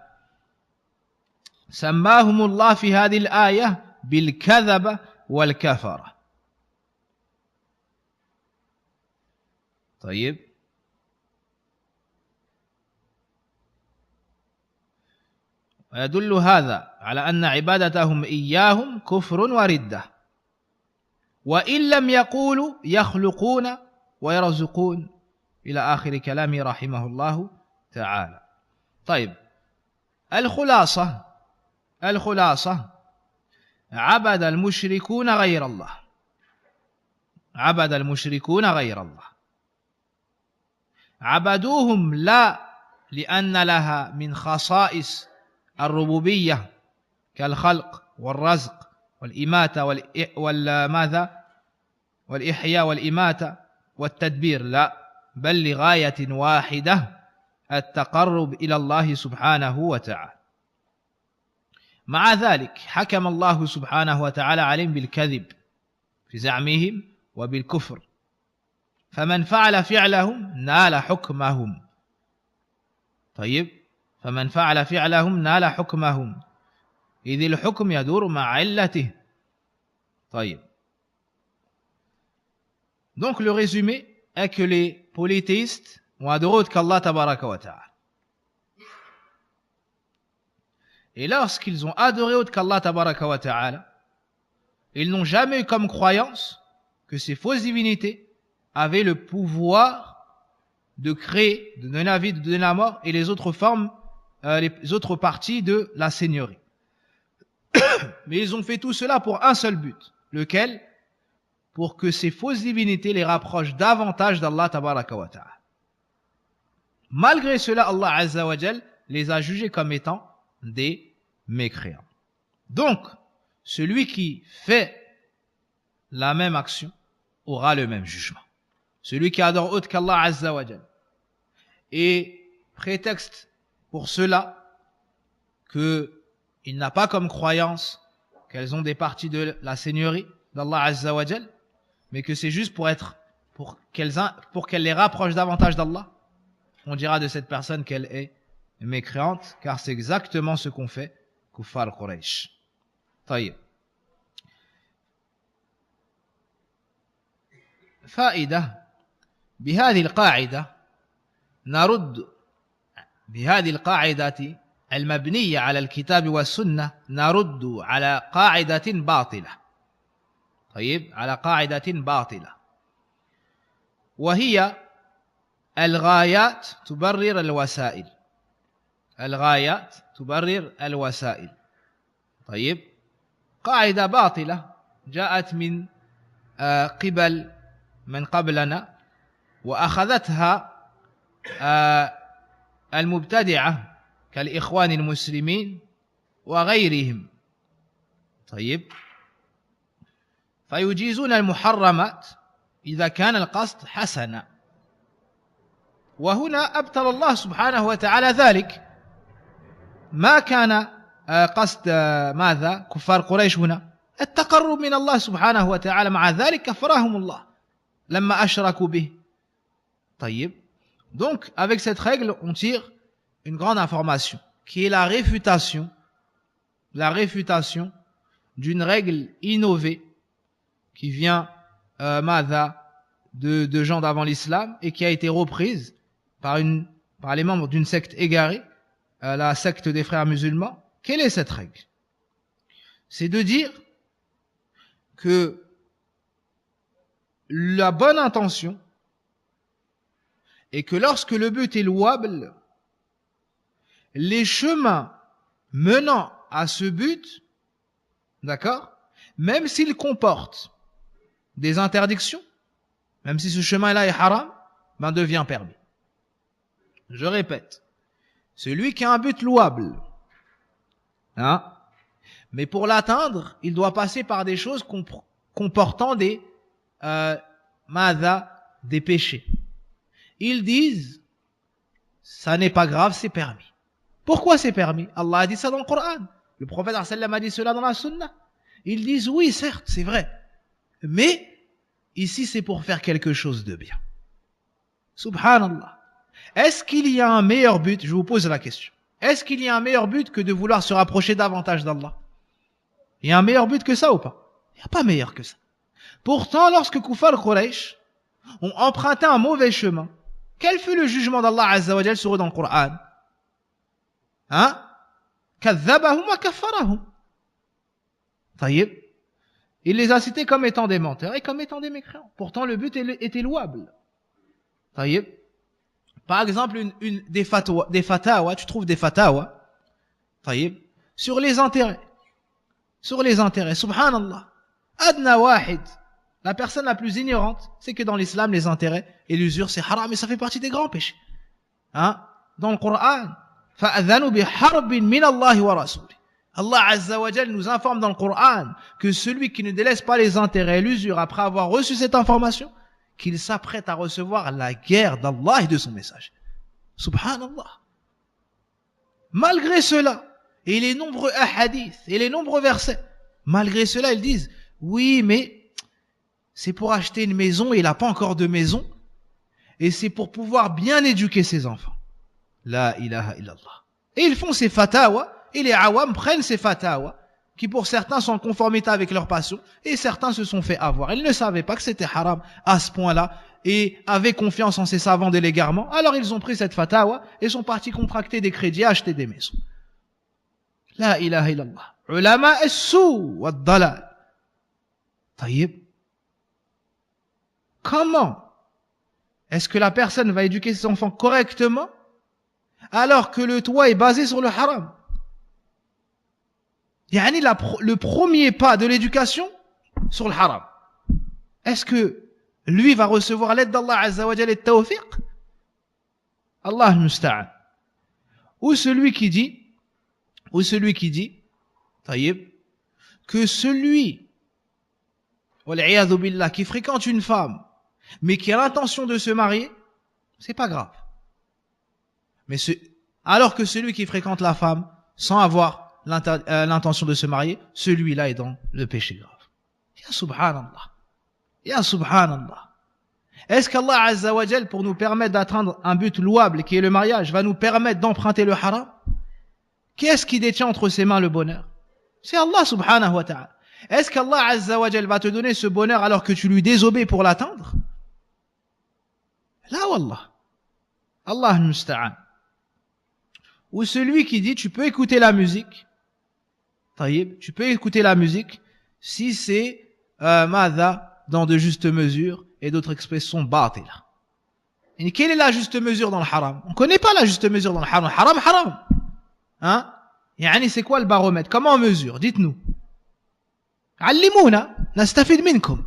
سماهم الله في هذه الآية بالكذب والكفرة. طيب ويدل هذا على أن عبادتهم إياهم كفر وردة وإن لم يقولوا يخلقون ويرزقون إلى آخر كلامه رحمه الله تعالى. طيب الخلاصة عبد المشركون غير الله عبدوهم لا لأن لها من خصائص الربوبية كالخلق والرزق والإماتة والإحياء والإماتة والتدبير، لا، بل لغاية واحدة التقرب إلى الله سبحانه وتعالى. مع ذلك حكم الله سبحانه وتعالى عليهم بالكذب في زعمهم وبالكفر، فمن فعل فعلهم نال حكمهم. طيب فمن فعل فعلهم نال حكمهم إذ الحكم يدور مع علته. طيب donc le résumé est que les polythéistes ont adoré autre qu'Allah tabaraka wa ta'ala. Et lorsqu'ils ont adoré autre qu'Allah tabaraka wa ta'ala, ils n'ont jamais eu comme croyance que ces fausses divinités avaient le pouvoir de créer, de donner la vie, de donner la mort et les autres formes, les autres parties de la seigneurie. Mais ils ont fait tout cela pour un seul but, lequel? Pour que ces fausses divinités les rapprochent davantage d'Allah tabaraka wa ta'ala. Malgré cela, Allah azza wa jal les a jugés comme étant des mécréants. Donc, celui qui fait la même action aura le même jugement. Celui qui adore autre qu'Allah azza wa jal et prétexte pour cela qu'il n'a pas comme croyance qu'elles ont des parties de la seigneurie d'Allah azza wa jal, mais que c'est juste pour qu'elle les rapproche davantage d'Allah, on dira de cette personne qu'elle est mécréante, car c'est exactement ce qu'ont fait Kuffar Quraysh. طيب. فائدة بهذه القاعدة المبنية على الكتاب والسنة نرد على قاعدة باطلة. طيب، على قاعدة باطلة، وهي الغايات تبرر الوسائل. الغايات تبرر الوسائل. طيب، قاعدة باطلة جاءت من قبل من قبلنا، وأخذتها المبتدعة كالإخوان المسلمين وغيرهم. طيب، فيجيزون المحرمات إذا كان القصد حسنا، وهنا أبطل الله سبحانه وتعالى ذلك. ما كان قصد ماذا كفار قريش هنا؟ التقرب من الله سبحانه وتعالى، مع ذلك كفرهم الله لما أشركوا به. طيب، donc avec cette règle on tire une grande information qui est la réfutation d'une règle innovée qui vient de gens d'avant l'islam et qui a été reprise par les membres d'une secte égarée, la secte des frères musulmans. Quelle est cette règle? C'est de dire que la bonne intention est que lorsque le but est louable, les chemins menant à ce but, d'accord, même s'ils comportent des interdictions, même si ce chemin-là est haram, devient permis. Je répète, celui qui a un but louable, mais pour l'atteindre, il doit passer par des choses comportant des péchés. Ils disent, ça n'est pas grave, c'est permis. Pourquoi c'est permis? Allah a dit ça dans le Coran. Le prophète a dit cela dans la Sunna. Ils disent, oui, certes, c'est vrai. Mais, ici, c'est pour faire quelque chose de bien. Subhanallah. Est-ce qu'il y a un meilleur but? Je vous pose la question. Est-ce qu'il y a un meilleur but que de vouloir se rapprocher davantage d'Allah? Il y a un meilleur but que ça ou pas? Il n'y a pas meilleur que ça. Pourtant, lorsque Kufar Quraysh ont emprunté un mauvais chemin, quel fut le jugement d'Allah Azza wa Jal sur eux dans le Coran? Kadhabahum wa kaffarahum. Taïb. Il les a cités comme étant des menteurs et comme étant des mécréants. Pourtant, le but était louable. Taïb. Par exemple, des fatawa, tu trouves des fatawa, taïb, sur les intérêts. Subhanallah. Adna wahid. La personne la plus ignorante, c'est que dans l'islam, les intérêts et l'usure, c'est haram, et ça fait partie des grands péchés. Dans le Coran, فَأَذَنُوا بِحَرْبٍ مِّنَ اللَّهِ وَرَسُولِهِ. Allah Azza wa Jal nous informe dans le Coran que celui qui ne délaisse pas les intérêts et l'usure après avoir reçu cette information, qu'il s'apprête à recevoir la guerre d'Allah et de son message. Subhanallah. Malgré cela, et les nombreux hadiths et les nombreux versets, malgré cela, ils disent, oui, mais c'est pour acheter une maison et il n'a pas encore de maison, et c'est pour pouvoir bien éduquer ses enfants. La ilaha illallah. Et ils font ces fatawa, et les awam prennent ces fatawa, qui pour certains sont en conformité avec leur passion, et certains se sont fait avoir. Ils ne savaient pas que c'était haram à ce point-là, et avaient confiance en ces savants de l'égarement, alors ils ont pris cette fatawa, et sont partis contracter des crédits, acheter des maisons. La ilaha illallah. Ulama as-sou wa dalal. Taïb. Comment est-ce que la personne va éduquer ses enfants correctement alors que le toit est basé sur le haram? Yani le premier pas de l'éducation sur le haram. Est-ce que lui va recevoir l'aide d'Allah Azza wa Jalla et tawfiq? Allah al-musta'an. Ou celui qui dit, taïb, que celui, wal'iyadhu billah, qui fréquente une femme, mais qui a l'intention de se marier, c'est pas grave. Mais alors que celui qui fréquente la femme, sans avoir l'intention de se marier, celui-là est dans le péché grave. Ya subhanallah. Ya subhanallah. Est-ce qu'Allah Azza wa Jal, pour nous permettre d'atteindre un but louable qui est le mariage, va nous permettre d'emprunter le haram? Qui est-ce qui détient entre ses mains le bonheur? C'est Allah subhanahu wa ta'ala. Est-ce qu'Allah Azza wa Jal va te donner ce bonheur alors que tu lui désobéis pour l'atteindre? La wallah. Allah al-musta'an. ou celui qui dit tu peux écouter la musique, taïb, tu peux écouter la musique si c'est madha dans de justes mesures et d'autres expressions batila. Et quelle est la juste mesure dans le haram? On ne connaît pas la juste mesure dans le haram. Haram, haram. Hein? Yani c'est quoi le baromètre? Comment on mesure? Dites-nous. Allimouna, nastafid minkum.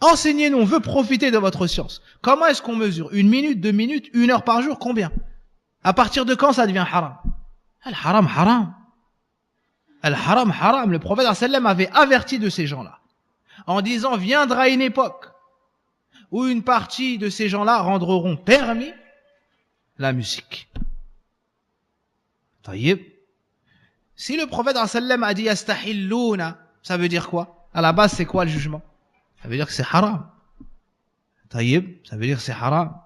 Enseignez-nous, on veut profiter de votre science. Comment est-ce qu'on mesure? 1 minute, 2 minutes, 1 heure par jour, combien? À partir de quand ça devient haram? Al-haram, haram. Al-haram, haram. Le prophète sallam avait averti de ces gens-là, en disant, viendra une époque où une partie de ces gens-là rendront permis la musique. Taïb. Si le prophète sallam a dit yastahilluna, ça veut dire quoi? À la base, c'est quoi le jugement? Ça veut dire que c'est haram. Taïb, ça veut dire que c'est haram.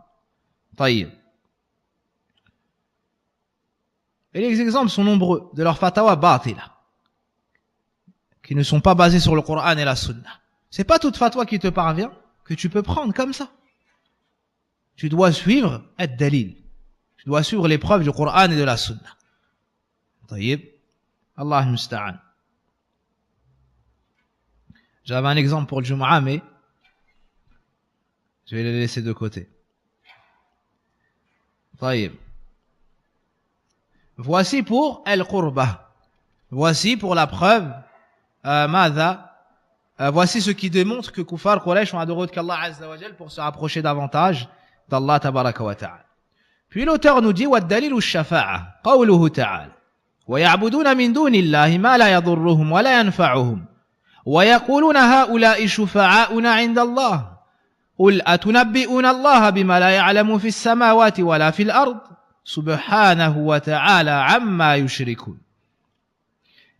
Taïb. Et les exemples sont nombreux de leurs fatawa batila, qui ne sont pas basés sur le Coran et la Sunna. C'est pas toute fatwa qui te parvient que tu peux prendre comme ça. Tu dois suivre ad-dalil. Tu dois suivre les preuves du Coran et de la Sunna. Taïb. Allah musta'an. J'avais un exemple pour le Jumu'ah, mais je vais le laisser de côté. Taïb. Voici pour al-qurba. Voici pour la preuve. Voici ce qui démontre que Kuffar Quraysh ont adoré qu'Allah Azza wa Jal pour se rapprocher davantage d'Allah Tabaraka wa Ta'ala. Puis l'auteur nous dit وَالدَّلِيلُ الشَّفَاعَةِ قَوْلُهُ تَعَالَى وَيَعْبُدُونَ مِن دُونِ اللَّهِ مَا لَا يَضُرُّهُمْ وَلَا يَنفَعُهُمْ وَيَقُولُونَ هَؤُلَاءِ شُفَعَاؤُنَا عِندَ اللَّهِ قُلْ أَتُنَبِّئُونَ اللَّهَ بِمَا لَا يَعْلَمُ فِي السَّمَاوَاتِ وَلَا فِي الْأَرْضِ سُبْحَانَهُ وَتَعَالَى عَمَّا يُشْرِكُونَ.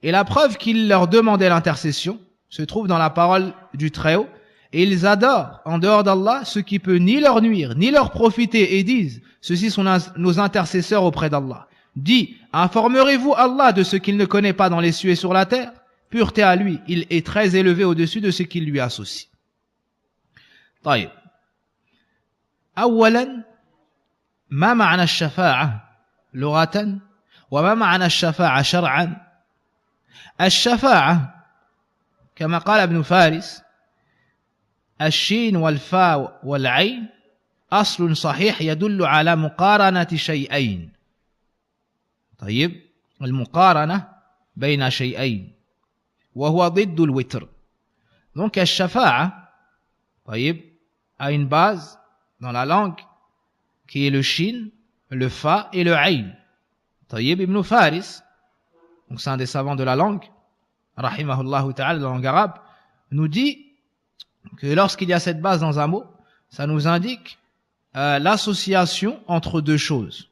Et la preuve qu'ils leur demandaient l'intercession se trouve dans la parole du Très-Haut, et ils adorent en dehors d'Allah ce qui peut ni leur nuire, ni leur profiter, et disent, ceux-ci sont nos intercesseurs auprès d'Allah. Dis, informerez-vous Allah de ce qu'il ne connaît pas dans les cieux et sur la terre? Pureté à lui, il est très élevé au-dessus de ce qu'il lui associe. طيب. أولا ما معنى الشفاعة لغة وما معنى الشفاعة شرعا؟ الشفاعة كما قال ابن فارس الشين والفاء والعين أصل صحيح يدل على مقارنة شيئين. طيب المقارنة بين شيئين وهو ضد الوتر. Donc الشفاعة طيب a une base dans la langue qui est le shin, le fa et le ayn. طيب Ibn Faris, donc c'est un des savants de la langue, rahimahullah ta'ala, de la langue arabe, nous dit que lorsqu'il y a cette base dans un mot, ça nous indique l'association entre deux choses,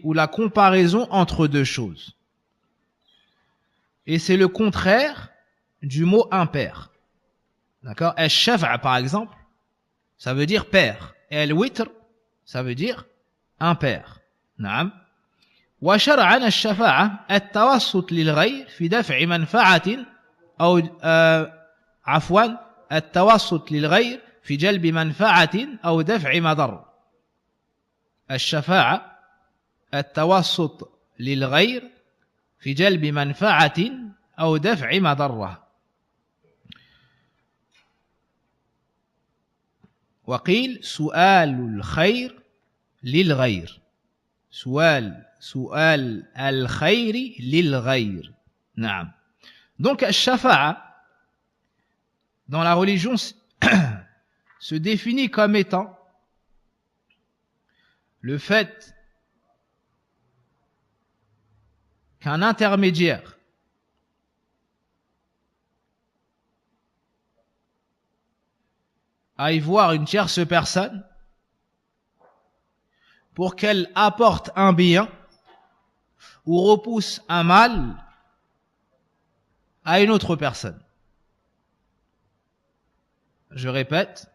ou la comparaison entre deux choses. Et c'est le contraire du mot impair. D'accord? Al-shafa' par exemple, ça veut dire pair. Et al-witr, ça veut dire impair. Naam. وشرعا الشفاعة التوسط للغير في دفع منفعة أو عفوا التوسط للغير في جلب منفعة أو دفع مضر. الشفاعة التوسط للغير في جلب منفعة أو دفع مضرة. وقيل سؤال الخير للغير. سؤال الخير للغير. نعم. Donc الشفاعة dans la religion se définit comme étant le fait qu'un intermédiaire aille voir une tierce personne pour qu'elle apporte un bien ou repousse un mal à une autre personne. Je répète,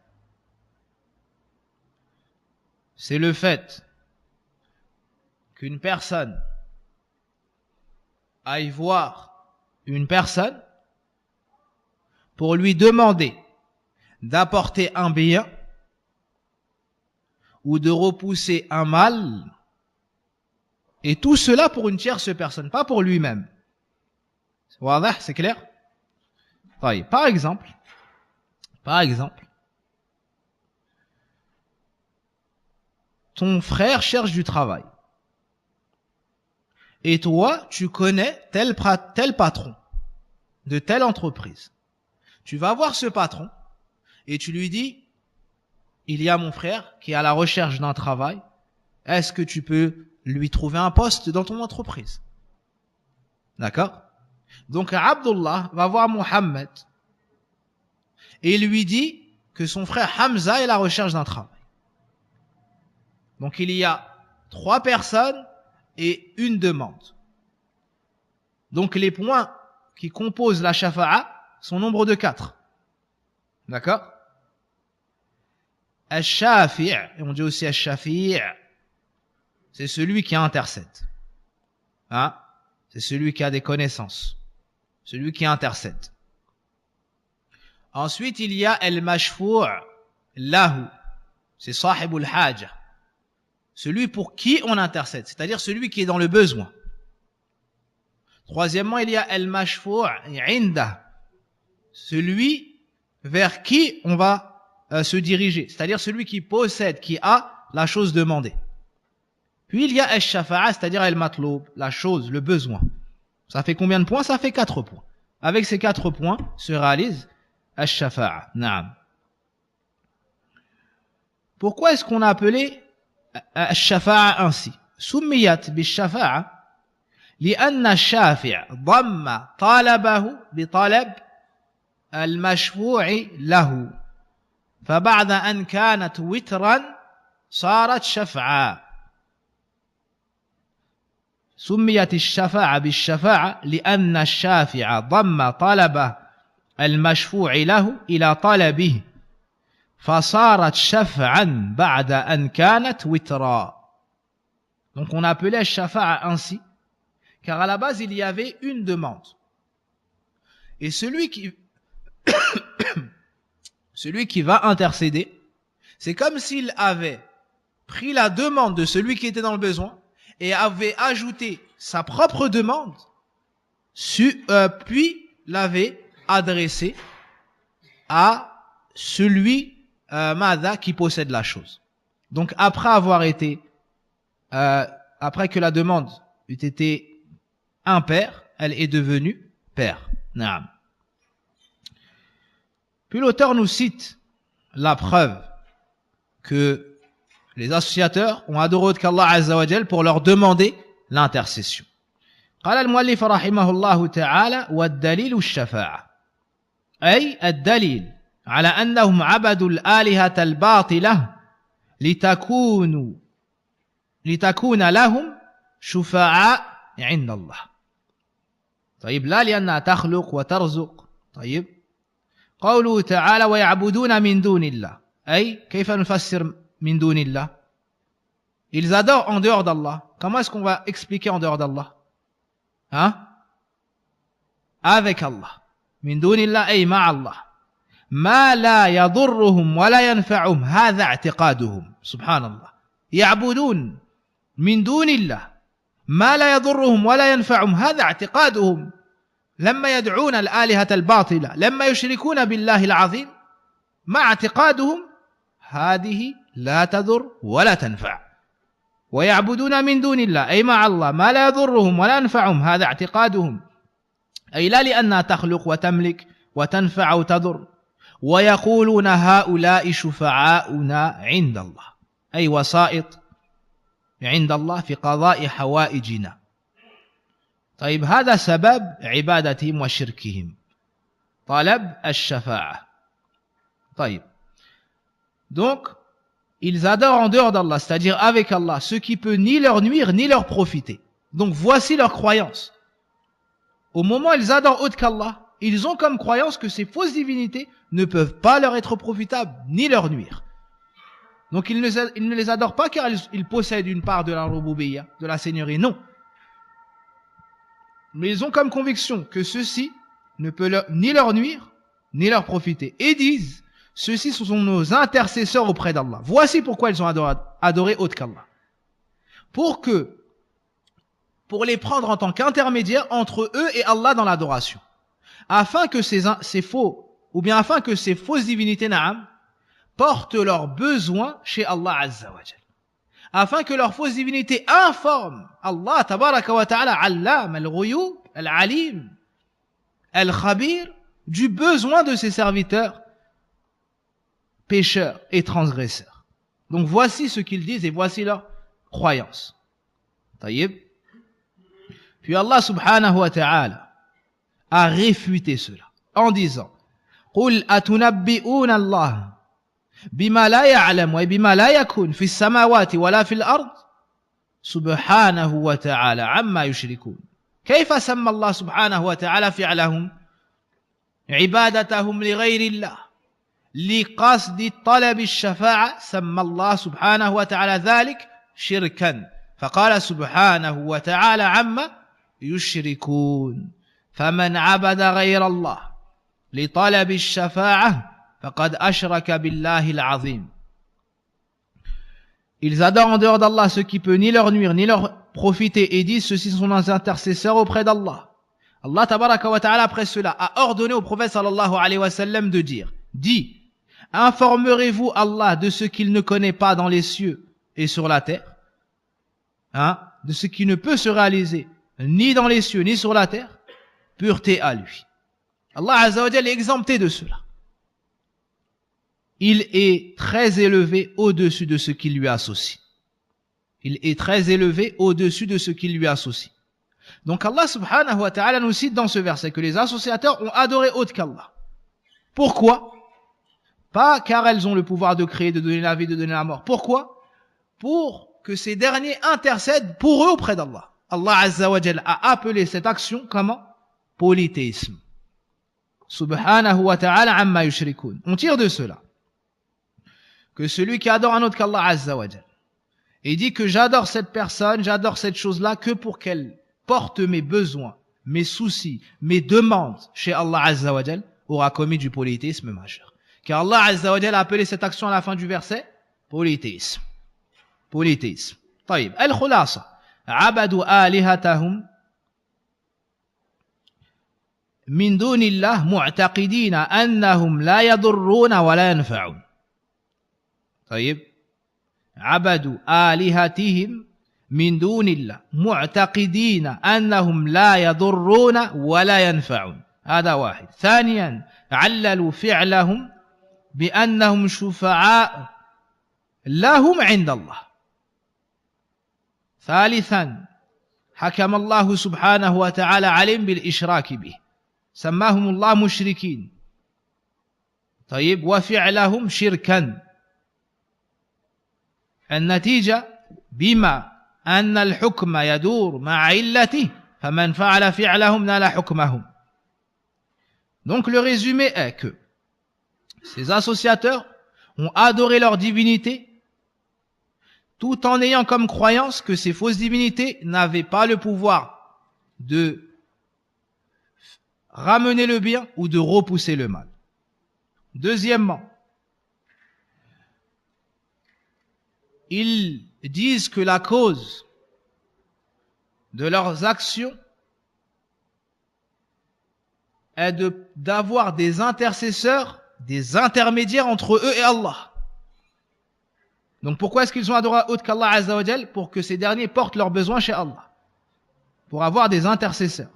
c'est le fait qu'une personne aille voir une personne pour lui demander d'apporter un bien ou de repousser un mal Et tout cela pour une tierce personne, pas pour lui-même. C'est clair? Par exemple, ton frère cherche du travail. Et toi, tu connais tel patron de telle entreprise. Tu vas voir ce patron et tu lui dis, il y a mon frère qui est à la recherche d'un travail. Est-ce que tu peux lui trouver un poste dans ton entreprise? D'accord? Donc Abdullah va voir Mohammed et lui dit que son frère Hamza est à la recherche d'un travail. Donc il y a 3 personnes et une demande. Donc les points qui composent la shafa'a sont nombre de 4. D'accord? Al-Shafi', et on dit aussi Al-Shafi', c'est celui qui intercède. Hein? C'est celui qui a des connaissances. Celui qui intercède. Ensuite, il y a Al-Mashfu' lahu. C'est Sahibul Haja. Celui pour qui on intercède, c'est-à-dire celui qui est dans le besoin. Troisièmement, il y a Al-Mashfu' indah. Celui vers qui on va se diriger, c'est-à-dire celui qui possède, qui a la chose demandée. Puis il y a Al-Shafa'a, c'est-à-dire Al-Matloub, la chose, le besoin. Ça fait combien de points? Ça fait 4 points. Avec ces 4 points se réalise Al-Shafa'a. Naam. Pourquoi est-ce qu'on a appelé Al-Shafa'a ainsi? Summiyat bil-Shafa'a لأن الشافع ضم طلبه بطلب المشفوع له فبعد أن كانت وترا صارت شفعا. سميت الشفاعة بالشفاعة لأن الشافع ضم طلبه المشفوع له إلى طلبه فصارت شفعا بعد أن كانت وترا. Donc on a appelé الشفاعة ainsi car à la base il y avait une demande. Et celui qui va intercéder, c'est comme s'il avait pris la demande de celui qui était dans le besoin et avait ajouté sa propre demande, puis l'avait adressée à celui qui possède la chose. Donc après que la demande eût été impair, elle est devenue pair. Naam. Puis l'auteur nous cite la preuve que les associateurs ont adoré autre qu'Allah Azza wa Jal pour leur demander l'intercession. قال المؤلف رحمه الله تعالى والدليل الشفاعة أي الدليل على أنهم عبدوا الآلهة الباطلة لتكون لهم شفعاء عند الله. طيب لا لأنها تخلق وترزق. طيب قوله تعالى ويعبدون من دون الله أي كيف نفسر من دون الله? Ils adorent en dehors d'Allah. Comment est-ce qu'on va expliquer en dehors d'Allah? Hein? Avec Allah. من دون الله أي مع الله. ما لا يضرهم ولا ينفعهم هذا اعتقادهم. سبحان الله. يعبدون من دون الله ما لا يضرهم ولا ينفعهم هذا اعتقادهم. لما يدعون الآلهة الباطلة لما يشركون بالله العظيم مع اعتقادهم هذه لا تضر ولا تنفع. ويعبدون من دون الله أي مع الله ما لا يضرهم ولا ينفعهم هذا اعتقادهم أي لا لأنها تخلق وتملك وتنفع وتضر. ويقولون هؤلاء شفعاؤنا عند الله أي وسائط عند الله في قضاء حوائجنا. طيب هذا سبب عبادتهم وشركهم طلب الشفاعة. طيب donc ils adorent en dehors d'Allah, c'est-à-dire avec Allah, ce qui peut ni leur nuire ni leur profiter. Donc voici leur croyance. Au moment où ils adorent autre qu'Allah, ils ont comme croyance que ces fausses divinités ne peuvent pas leur être profitables ni leur nuire. Donc ils ne les adorent pas car ils possèdent une part de la rububiyya, de la seigneurie, non. Mais ils ont comme conviction que ceci ne peut ni leur nuire ni leur profiter. Et disent, ceux-ci sont nos intercesseurs auprès d'Allah. Voici pourquoi ils ont adoré autre qu'Allah. Pour que pour les prendre en tant qu'intermédiaires entre eux et Allah dans l'adoration. Afin que ces faux, ou bien afin que ces fausses divinités, na'am, portent leurs besoins chez Allah Azza wa Jal. Afin que leurs fausses divinités informent Allah tabaraka wa ta'ala, Allam, al-Ghuyub, al-Alim, al-Khabir, du besoin de ses serviteurs pécheurs et transgresseurs. Donc voici ce qu'ils disent et voici leur croyance. Taïb. Puis Allah subhanahu wa ta'ala a réfuté cela en disant قُلْ أَتُنَبِّئُونَ اللَّهَ بِمَا لَا يَعْلَمُ وَبِمَا لَا يَكُونُ فِي السَّمَاوَاتِ وَلَا فِي الْأَرْضِ سبحانه وتعالى عما يشركون. كيف سمى الله سبحانه وتعالى فعلهم عبادتهم لغير الله لقصد طلب الشفاعة؟ سمى الله سبحانه وتعالى ذلك شركا، فقال سبحانه وتعالى عما يشركون. فمن عبد غير الله لطلب الشفاعة فقد أشرك بالله العظيم. Ils adorent en dehors d'Allah ce qui peut ni leur nuire ni leur profiter et disent ceux-ci sont nos intercesseurs auprès d'Allah. Allah tabaraka wa ta'ala après cela a ordonné au prophète sallallahu alayhi wa sallam de dire, dit, informerez-vous Allah de ce qu'il ne connaît pas dans les cieux et sur la terre, de ce qui ne peut se réaliser ni dans les cieux ni sur la terre, pureté à lui. Allah Azza wa Jalla est exempté de cela. Il est très élevé au-dessus de ce qui lui associe. Il est très élevé au-dessus de ce qui lui associe. Donc Allah subhanahu wa ta'ala nous cite dans ce verset que les associateurs ont adoré autre qu'Allah. Pourquoi? Pas car elles ont le pouvoir de créer, de donner la vie, de donner la mort. Pourquoi? Pour que ces derniers intercèdent pour eux auprès d'Allah. Allah Azza wa Jalla a appelé cette action comment? Polythéisme. Subhanahu wa ta'ala amma yushrikun. On tire de cela que celui qui adore un autre qu'Allah Azza wa Jalla et dit que j'adore cette personne, j'adore cette chose-là que pour qu'elle porte mes besoins, mes soucis, mes demandes chez Allah Azza wa Jalla, aura commis du polythéisme majeur. Car Allah Azza wa Jalla a appelé cette action à la fin du verset polythéisme. Polythéisme. طيب. الخلاصة عبدوا آلهتهم من دون الله معتقدين أنهم لا يضرون ولا ينفعون. طيب. عبدوا آلهتهم من دون الله معتقدين أنهم لا يضرون ولا ينفعون. هذا واحد. ثانيا عللوا فعلهم بأنهم شفعاء لهم عند الله. ثالثا حكم الله سبحانه وتعالى عليهم بالإشراك به، سماهم الله مشركين. طيب. وفعلهم شركا. النتيجة بما أن الحكم يدور مع علته فمن فعل فعلهم نال حكمهم. Donc le résumé est que ces associateurs ont adoré leur divinité tout en ayant comme croyance que ces fausses divinités n'avaient pas le pouvoir de ramener le bien ou de repousser le mal. Deuxièmement, ils disent que la cause de leurs actions est d'avoir des intercesseurs, des intermédiaires entre eux et Allah. Donc pourquoi est-ce qu'ils ont adoré autre qu'Allah Azza wa Jal? Pour que ces derniers portent leurs besoins chez Allah. Pour avoir des intercesseurs.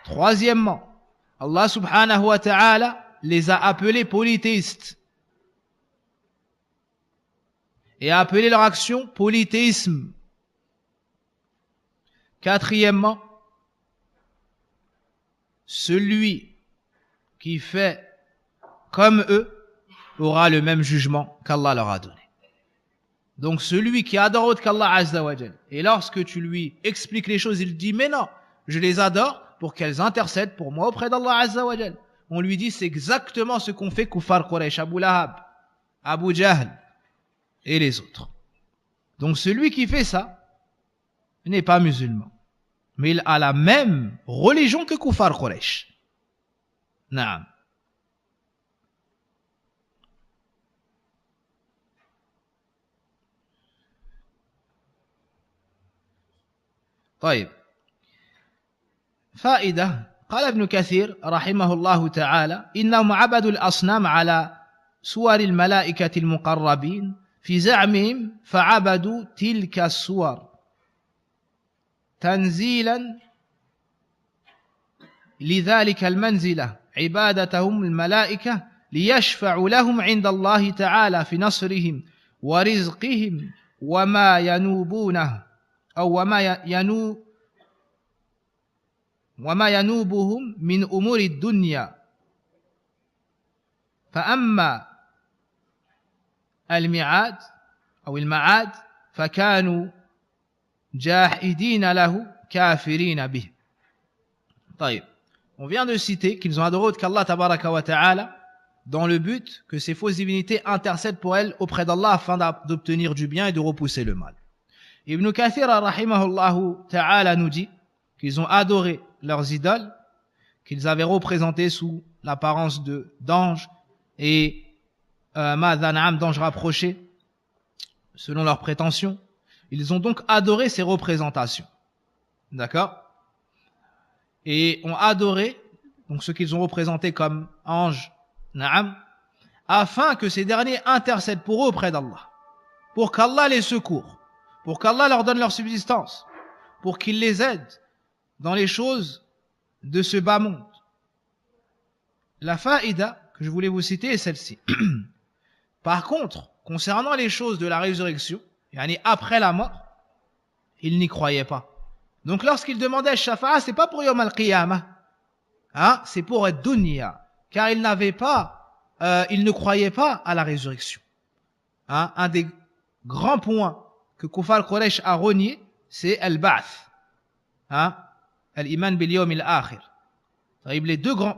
Troisièmement, Allah subhanahu wa ta'ala les a appelés polythéistes. Et a appelé leur action polythéisme. Quatrièmement, celui qui fait comme eux aura le même jugement qu'Allah leur a donné. Donc celui qui adore autre qu'Allah Azza wa Jal, et lorsque tu lui expliques les choses, il dit mais non, je les adore pour qu'elles intercèdent pour moi auprès d'Allah Azza wa Jal. On lui dit c'est exactement ce qu'ont fait Kuffar Quraysh, Abu Lahab, Abu Jahl et les autres. Donc celui qui fait ça n'est pas musulman, mais il a la même religion que Kuffar Quraysh. Naam. طيب. فائدة قال ابن كثير رحمه الله تعالى إنهم عبدوا الأصنام على صور الملائكة المقربين في زعمهم فعبدوا تلك الصور تنزيلا لذلك المنزلة عبادتهم الملائكة ليشفعوا لهم عند الله تعالى في نصرهم ورزقهم وما ينوبونه أو وما ينوبهم من أمور الدنيا فأما الميعاد أو المعاد فكانوا جاحدين له كافرين به. طيب, on vient de citer qu'ils ont adoré autre qu'Allah tabaraka wa ta'ala dans le but que ces fausses divinités intercèdent pour elles auprès d'Allah afin d'obtenir du bien et de repousser le mal. Ibn Kathir rahimahullahu ta'ala nous dit qu'ils ont adoré leurs idoles qu'ils avaient représentées sous l'apparence d'anges et d'anges rapprochés selon leurs prétentions. Ils ont donc adoré ces représentations. D'accord? Et ont adoré donc ce qu'ils ont représenté comme anges, na'am, afin que ces derniers intercèdent pour eux auprès d'Allah, pour qu'Allah les secourt, pour qu'Allah leur donne leur subsistance, pour qu'il les aide dans les choses de ce bas monde. La faïda que je voulais vous citer est celle-ci. Par contre, concernant les choses de la résurrection, yani après la mort, ils n'y croyaient pas. Donc lorsqu'ils demandaient shafa'a, c'est pas pour Yawm al-Qiyamah, hein, c'est pour dunya, car ils ne croyaient pas à la résurrection. Hein, un des grands points que Kufar Quraysh a renié, c'est al-Ba'th, hein, al-Iman bil Yawm al-Akhir.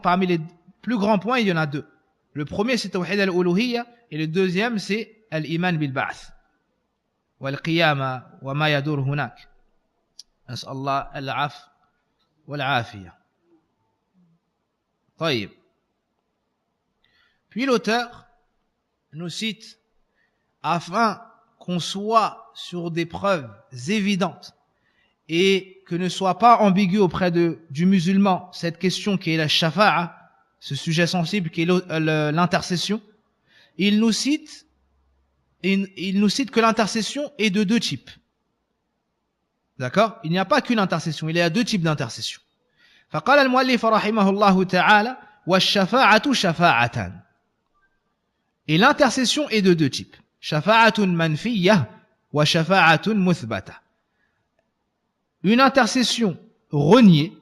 Parmi les plus grands points, il y en a deux. Le premier, c'est Tawhid al-Uluhiyya, et le deuxième, c'est al-Iman bil Ba'th. Wal-Qiyamah, wa ma yadur hunak. نسأل الله العفو والعافية. طيب. Puis l'auteur nous cite afin qu'on soit sur des preuves évidentes et que ne soit pas ambigu auprès du musulman cette question qui est la shafa'a, ce sujet sensible qui est l'intercession. Il nous cite que l'intercession est de deux types. D'accord? Il n'y a pas qu'une intercession, il y a deux types d'intercession. فقال المؤلف رحمه الله تعالى والشفاعة شفاعتان. Et l'intercession est de deux types. شفاعة منفية وشفاعة مثبتة. Une intercession reniée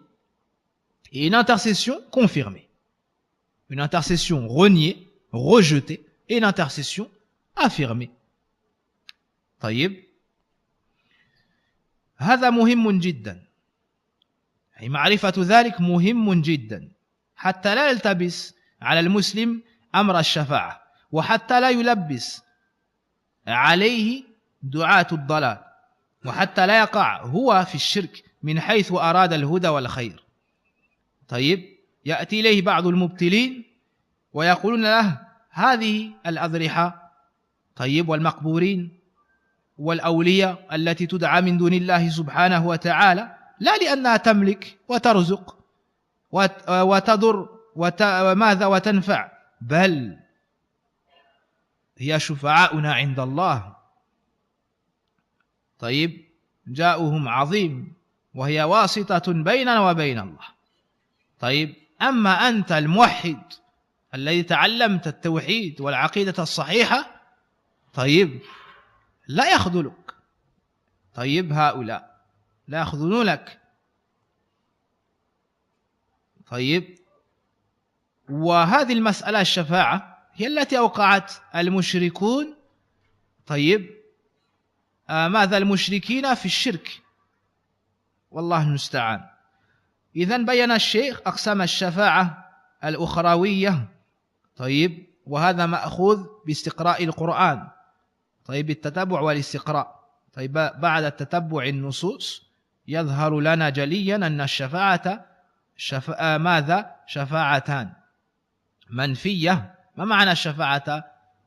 et une intercession confirmée. Une intercession reniée, rejetée, et une intercession affirmée. طيب. هذا مهم جدا، أي معرفة ذلك مهم جدا حتى لا يلتبس على المسلم أمر الشفاعة وحتى لا يلبس عليه دعاة الضلال وحتى لا يقع هو في الشرك من حيث أراد الهدى والخير. طيب، يأتي إليه بعض المبتلين ويقولون له هذه الأضرحة طيب والمقبورين والأولياء التي تدعى من دون الله سبحانه وتعالى لا لأنها تملك وترزق وتضر وماذا وتنفع، بل هي شفعاؤنا عند الله. طيب، جاؤهم عظيم وهي واسطة بيننا وبين الله. طيب، أما أنت الموحد الذي تعلمت التوحيد والعقيدة الصحيحة، طيب لا يخذلك. طيب، هؤلاء لا يخذلونك. طيب، وهذه المسألة الشفاعة هي التي أوقعت المشركون طيب ماذا المشركين في الشرك، والله المستعان. إذن بين الشيخ أقسام الشفاعة الأخروية، طيب، وهذا مأخوذ باستقراء القرآن، طيب، التتبع والاستقراء. طيب، بعد التتبع النصوص يظهر لنا جليا أن الشفاعة ماذا؟ شفاعتان منفية. ما معنى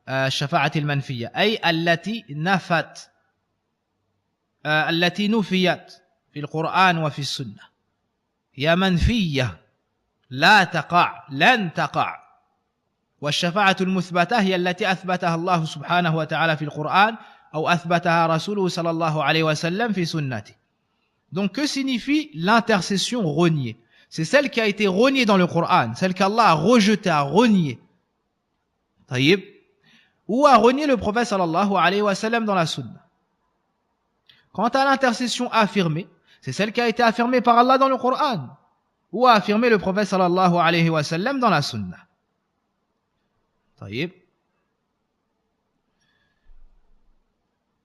الشفاعة المنفية؟ أي التي نفيت في القرآن وفي السنة، هي منفية لا تقع لن تقع والشفاعة المثبتة هي التي أثبتها الله سبحانه وتعالى في القرآن أو أثبتها رسوله صلى الله عليه وسلم في سنته. Donc que signifie l'intercession reniée? C'est celle qui a été reniée dans le Coran, celle qu'Allah a rejetée, a reniée. طيب. Ou a renié le prophète sallallahu alayhi wa sallam dans la sunna. Quant à l'intercession affirmée, c'est celle qui a été affirmée par Allah dans le Coran ou a affirmé le prophète sallallahu alayhi wa sallam dans la sunna. طيب.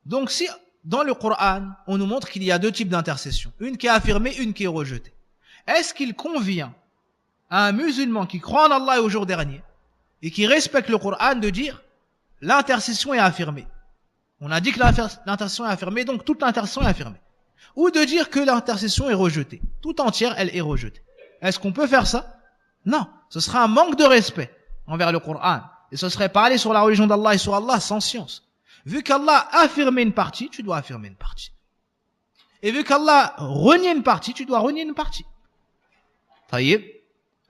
Donc si dans le Coran, on nous montre qu'il y a deux types d'intercession, une qui est affirmée, une qui est rejetée. Est-ce qu'il convient à un musulman qui croit en Allah et au jour dernier et qui respecte le Coran de dire l'intercession est affirmée? On a dit que l'intercession est affirmée, donc toute l'intercession est affirmée. Ou de dire que l'intercession est rejetée. Tout entière, elle est rejetée. Est-ce qu'on peut faire ça? Non. Ce sera un manque de respect envers le Coran. Et ce serait parler sur la religion d'Allah et sur Allah sans science. Vu qu'Allah a affirmé une partie, tu dois affirmer une partie. Et vu qu'Allah renie une partie, tu dois renier une partie. Taïb,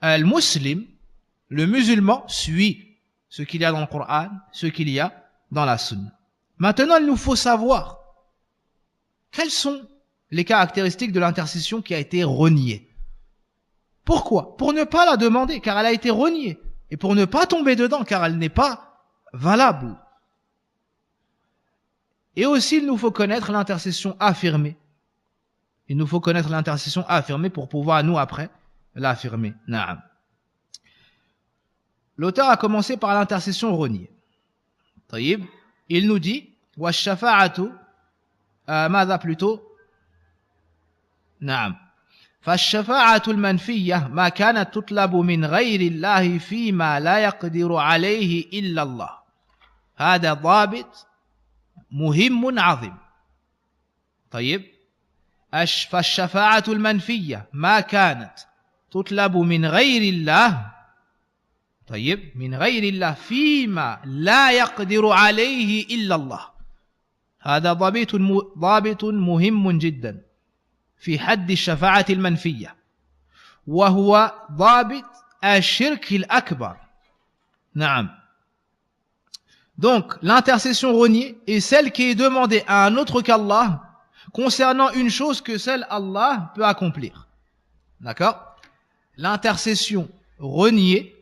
al-muslim, le musulman, suit ce qu'il y a dans le Coran, ce qu'il y a dans la sunna. Maintenant, il nous faut savoir quelles sont les caractéristiques de l'intercession qui a été reniée. Pourquoi? Pour ne pas la demander, car elle a été reniée. Et pour ne pas tomber dedans, car elle n'est pas valable. Et aussi, il nous faut connaître l'intercession affirmée. Il nous faut connaître l'intercession affirmée pour pouvoir, nous, après, l'affirmer. Naam. L'auteur a commencé par l'intercession reniée. طيب. Il nous dit والشفاعة ماذا plutôt نعم فالشفاعة المنفية ما كانت تطلب من غير الله فيما لا يقدر عليه إلا الله هذا ضابط مهم عظيم طيب فالشفاعة المنفية ما كانت تطلب من غير الله طيب من غير الله فيما لا يقدر عليه إلا الله هذا ضابط مهم جدا في حد الشفاعة المنفية وهو ضابط الشرك الأكبر نعم. Donc l'intercession reniée est celle qui est demandée à un autre qu'Allah concernant une chose que seul Allah peut accomplir. D'accord? L'intercession reniée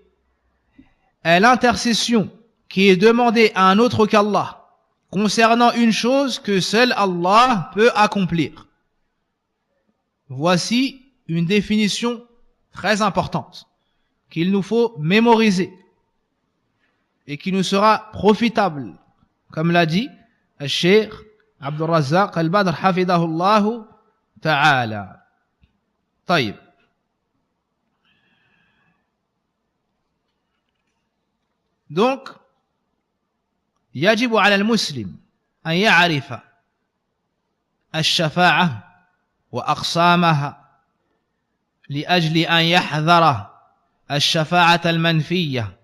est l'intercession qui est demandée à un autre qu'Allah concernant une chose que seul Allah peut accomplir. Voici une définition très importante qu'il nous faut mémoriser et qui nous sera profitable, comme l'a dit le Cheikh Abdul Razzaq al-Badr hafidahullah ta'ala. طيب. Donc, يجب على المسلم أن يعرف الشفاعة وأقسامها لأجل أن يحذر الشفاعة المنفية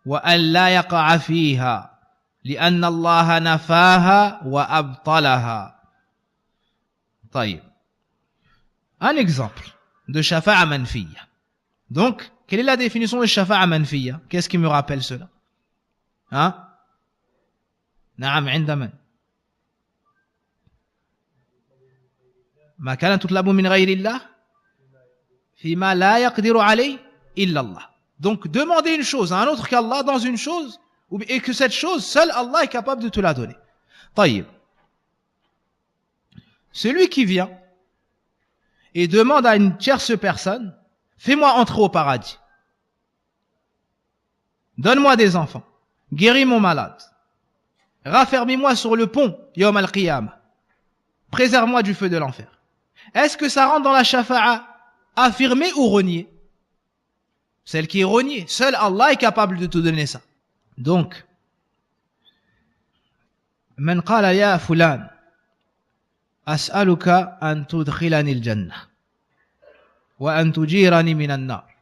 وأن لا يقع فيها لأن الله نفاها وأبطلها. طيب. Un exemple de shafa'a manfiyya. Donc, quelle est la définition de shafa'a manfiyya? Qu'est-ce qui me rappelle cela? Hein? نعم عند من؟ ما كانت تطلب من غير الله فيما لا يقدر عليه إلا الله. Donc demander une chose à un autre qu'Allah dans une chose et que cette chose, seul Allah est capable de te la donner. طيب. Celui qui vient et demande à une tierce personne, fais-moi entrer au paradis, donne-moi des enfants, guéris mon malade, raffermis-moi sur le pont Yawm al-Qiyamah, préserve-moi du feu de l'enfer. Est-ce que ça rentre dans la shafa'a affirmée ou reniée? Celle qui est reniée. Seul Allah est capable de te donner ça. Donc, من قال يا فلان أسألك أن تدخلني الجنة وأن تجيرني من النار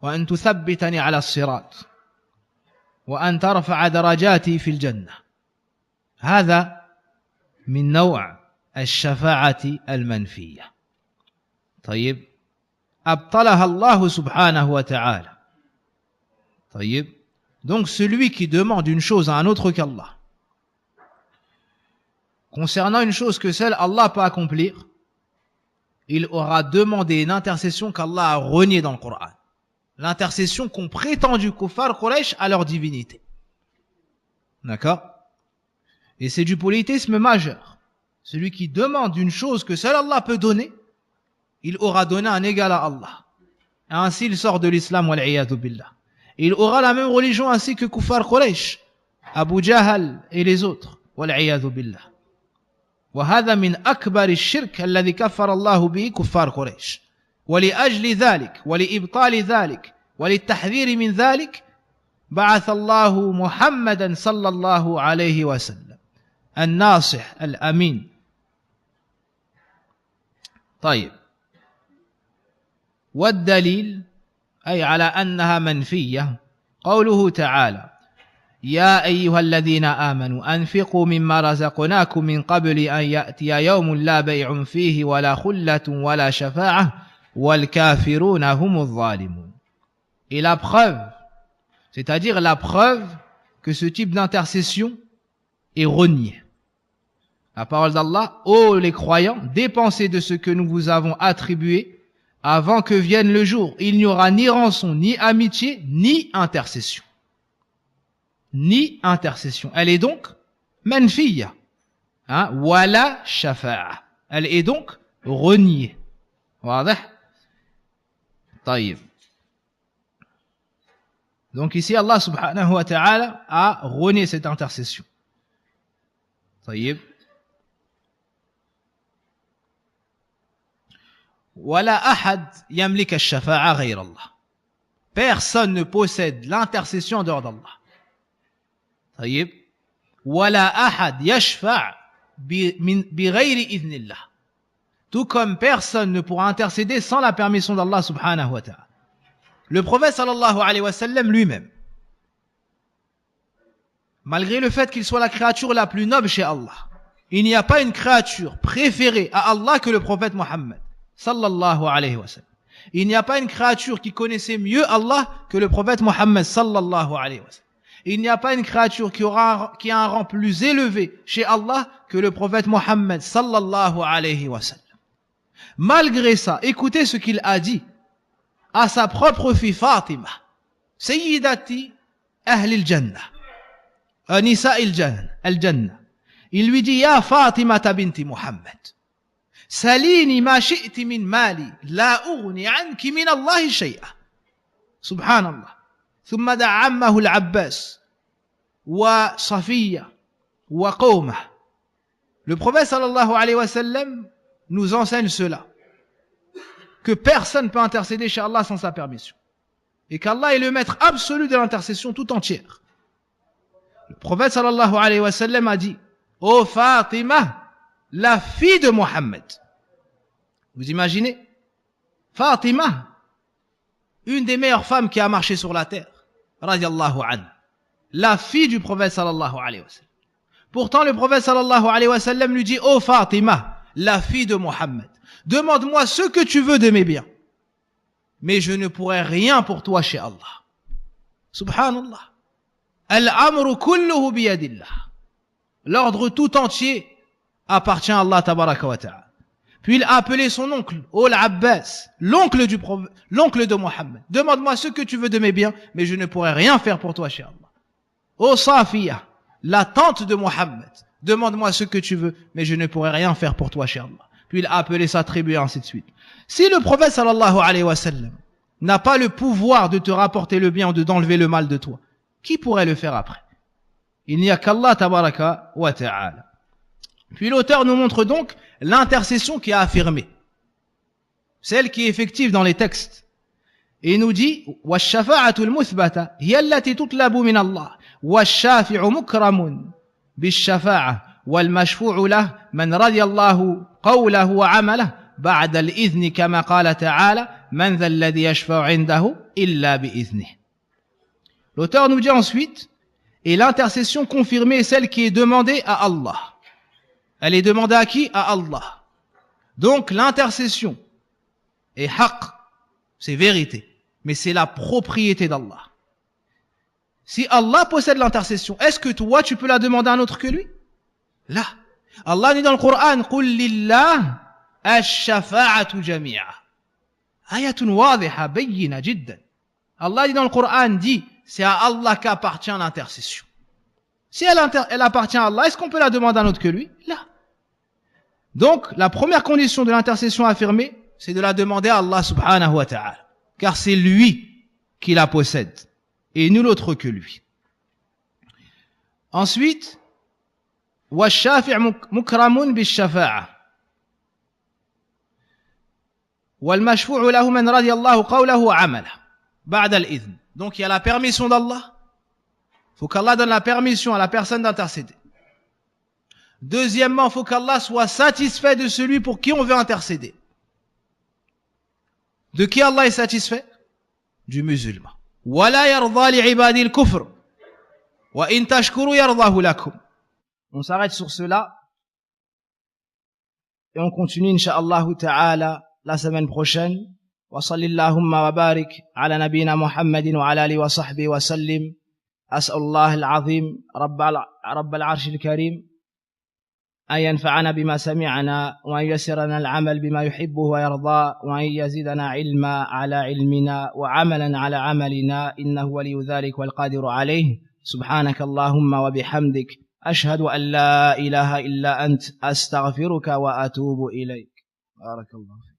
وأن تثبتني على الصراط وأن ترفع درجاتي في الجنة هذا من نوع الشفاعة المنفية. طيب. أبطلها الله سبحانه وتعالى. طيب. Donc celui qui demande une chose à un autre qu'Allah, concernant une chose que seul Allah peut accomplir, il aura demandé une intercession qu'Allah a reniée dans le Coran. L'intercession qu'ont prétendu Kuffar Quraysh à leur divinité. D'accord? Et c'est du polythéisme majeur. Celui qui demande une chose que seul Allah peut donner, il aura donné un égal à Allah. Et ainsi il sort de l'islam, wal-'iyadhu billah. Il aura la même religion ainsi que Kuffar Quraysh, Abu Jahal et les autres, wal-'iyadhu billah. وهذا من أكبر الشرك الذي كفر الله به كفار قريش. ولأجل ذلك ولإبطال ذلك وللتحذير من ذلك بعث الله محمدا صلى الله عليه وسلم الناصح الأمين. طيب. والدليل أي على أنها منفية قوله تعالى: يا أيها الذين آمنوا أنفقوا مما رزقناكم من قبل أن يأتي يوم لا بيع فيه ولا خلة ولا شفاعة والكافرون هم الظالمون. Et la preuve, c'est-à-dire la preuve que ce type d'intercession est renié. La parole d'Allah: ô les croyants, dépensez de ce que nous vous avons attribué avant que vienne le jour. Il n'y aura ni rançon, ni amitié, ni intercession. Ni intercession. Elle est donc manfiya. Wala shafa'a. Elle est donc reniée. واضح? طيب. Donc ici Allah subhanahu wa ta'ala a renié cette intercession. طيب. ولا أحد يملك الشفاعة غير الله. Personne ne possède l'intercession dehors d'Allah. طيب. ولا أحد يشفع بغير إذن الله. Tout comme personne ne pourra intercéder sans la permission d'Allah subhanahu wa ta'ala. Le prophète sallallahu alayhi wa sallam lui-même, malgré le fait qu'il soit la créature la plus noble chez Allah, il n'y a pas une créature préférée à Allah que le prophète Mohammed sallallahu alayhi wa sallam. Il n'y a pas une créature qui connaissait mieux Allah que le prophète Mohammed sallallahu alayhi wa sallam. Il n'y a pas une créature qui a un rang plus élevé chez Allah que le prophète Mohammed sallallahu alayhi wa sallam. Malgré ça, écoutez ce qu'il a dit à sa propre fille Fatima, Sayyidati Ahl al-Jannah, Nisa al-Jannah. Il lui dit: Ya Fatima binti Muhammad, salini ma shi'ti min mali, la ughni anki min Allah shay'a. Subhanallah. ثم دعا عمه العباس وصفية وقومه. Le prophète sallallahu alayhi wa sallam nous enseigne cela, que personne ne peut intercéder chez Allah sans sa permission, et qu'Allah est le maître absolu de l'intercession tout entière. Le prophète sallallahu alayhi wa sallam a dit: ô Fatima, la fille de Mohammed. Vous imaginez? Fatima, une des meilleures femmes qui a marché sur la terre, radiallahu anha, la fille du prophète sallallahu alayhi wa sallam. Pourtant le prophète sallallahu alayhi wa sallam lui dit: ô Fatima, la fille de Mohammed, demande-moi ce que tu veux de mes biens, mais je ne pourrai rien pour toi chez Allah. Subhanallah. Al-amru kulluhu biyadillah. L'ordre tout entier appartient à Allah tabaraka wa ta'ala. Puis il a appelé son oncle, Al-Abbas, l'oncle de Mohammed. Demande-moi ce que tu veux de mes biens, mais je ne pourrai rien faire pour toi chez Allah. Ô Safiya, la tante de Mohammed, demande-moi ce que tu veux, mais je ne pourrai rien faire pour toi chez Allah. Puis il a appelé sa tribu et ainsi de suite. Si le prophète sallallahu alayhi wa sallam n'a pas le pouvoir de te rapporter le bien ou d'enlever le mal de toi, qui pourrait le faire après? Il n'y a qu'Allah tabaraka wa ta'ala. Puis l'auteur nous montre donc l'intercession qui est affirmée, celle qui est effective dans les textes. Et il nous dit: وَالشَّفَاعَةُ الْمُثْبَةَ هِيَ الَّتِي تُطْلَبُ مِنَ اللَّهِ وَالشَّافِعُ مُكْرَمٌ بِالشَّفَاعَةِ وَالْمَشْفُوعُ لَهُ مَنْ رَضِيَ اللَّهُ قَوْلَهُ وَعَمَلَهُ بَعْدَ الْإِذْنِ كَمَا قَالَ تَعَالَى مَنْ ذَا الَّذِي يَشْفَعُ عِنْدَهُ إِلَّا بِإِذْنِهِ. L'auteur nous dit ensuite: et l'intercession confirmée est celle qui est demandée à Allah. Elle est demandée à qui? À Allah. Donc l'intercession est haqq, c'est vérité. Mais c'est la propriété d'Allah. Si Allah possède l'intercession, est-ce que toi, tu peux la demander à un autre que lui? Là. Allah dit dans le Coran, قُلْ لِلَّهِ الشَّفَاعَةُ جَمِيعًا. Ayatun wadiha, bayyina jiddan. Allah dit dans le Coran, dit, c'est à Allah qu'appartient l'intercession. Si elle appartient à Allah, est-ce qu'on peut la demander à un autre que lui? Là. Donc, la première condition de l'intercession affirmée, c'est de la demander à Allah subhanahu wa ta'ala. Car c'est lui qui la possède. Et nul autre que lui. Ensuite, وَالشَّافِعْ مُكْرَمٌ بِالشَّفَاعَةِ وَالْمَشْفُوعُ لَهُ مَنْ رَضِيَ اللَّهُ قَوْلَهُ وَعَمَلَهُ بَعْدَ الْإِذْنِ. Donc il y a la permission d'Allah. Il faut qu'Allah donne la permission à la personne d'intercéder. Deuxièmement, il faut qu'Allah soit satisfait de celui pour qui on veut intercéder. De qui Allah est satisfait? Du musulman. وَلَا يَرْضَى لِعِبَادِ الْكُفْرِ وَإِن تَشْكُرُوا يَرْضَهُ لَكُمْ. On s'arrête sur cela et on continue incha'Allah ta'ala la semaine prochaine. Wa sallillahumma wa barik ala nabina Muhammadin wa ala alihi wa sahbihi wa sallim. As'alullah al-azim rabbal arshil karim أن ينفعنا بما سمعنا وأن يسرنا العمل بما يحبه ويرضى وأن يزيدنا علما على علمنا وعملا على عملنا إنه ولي ذلك والقادر عليه. سبحانك اللهم وبحمدك أشهد أن لا إله إلا أنت أستغفرك وأتوب إليك. بارك الله فيك.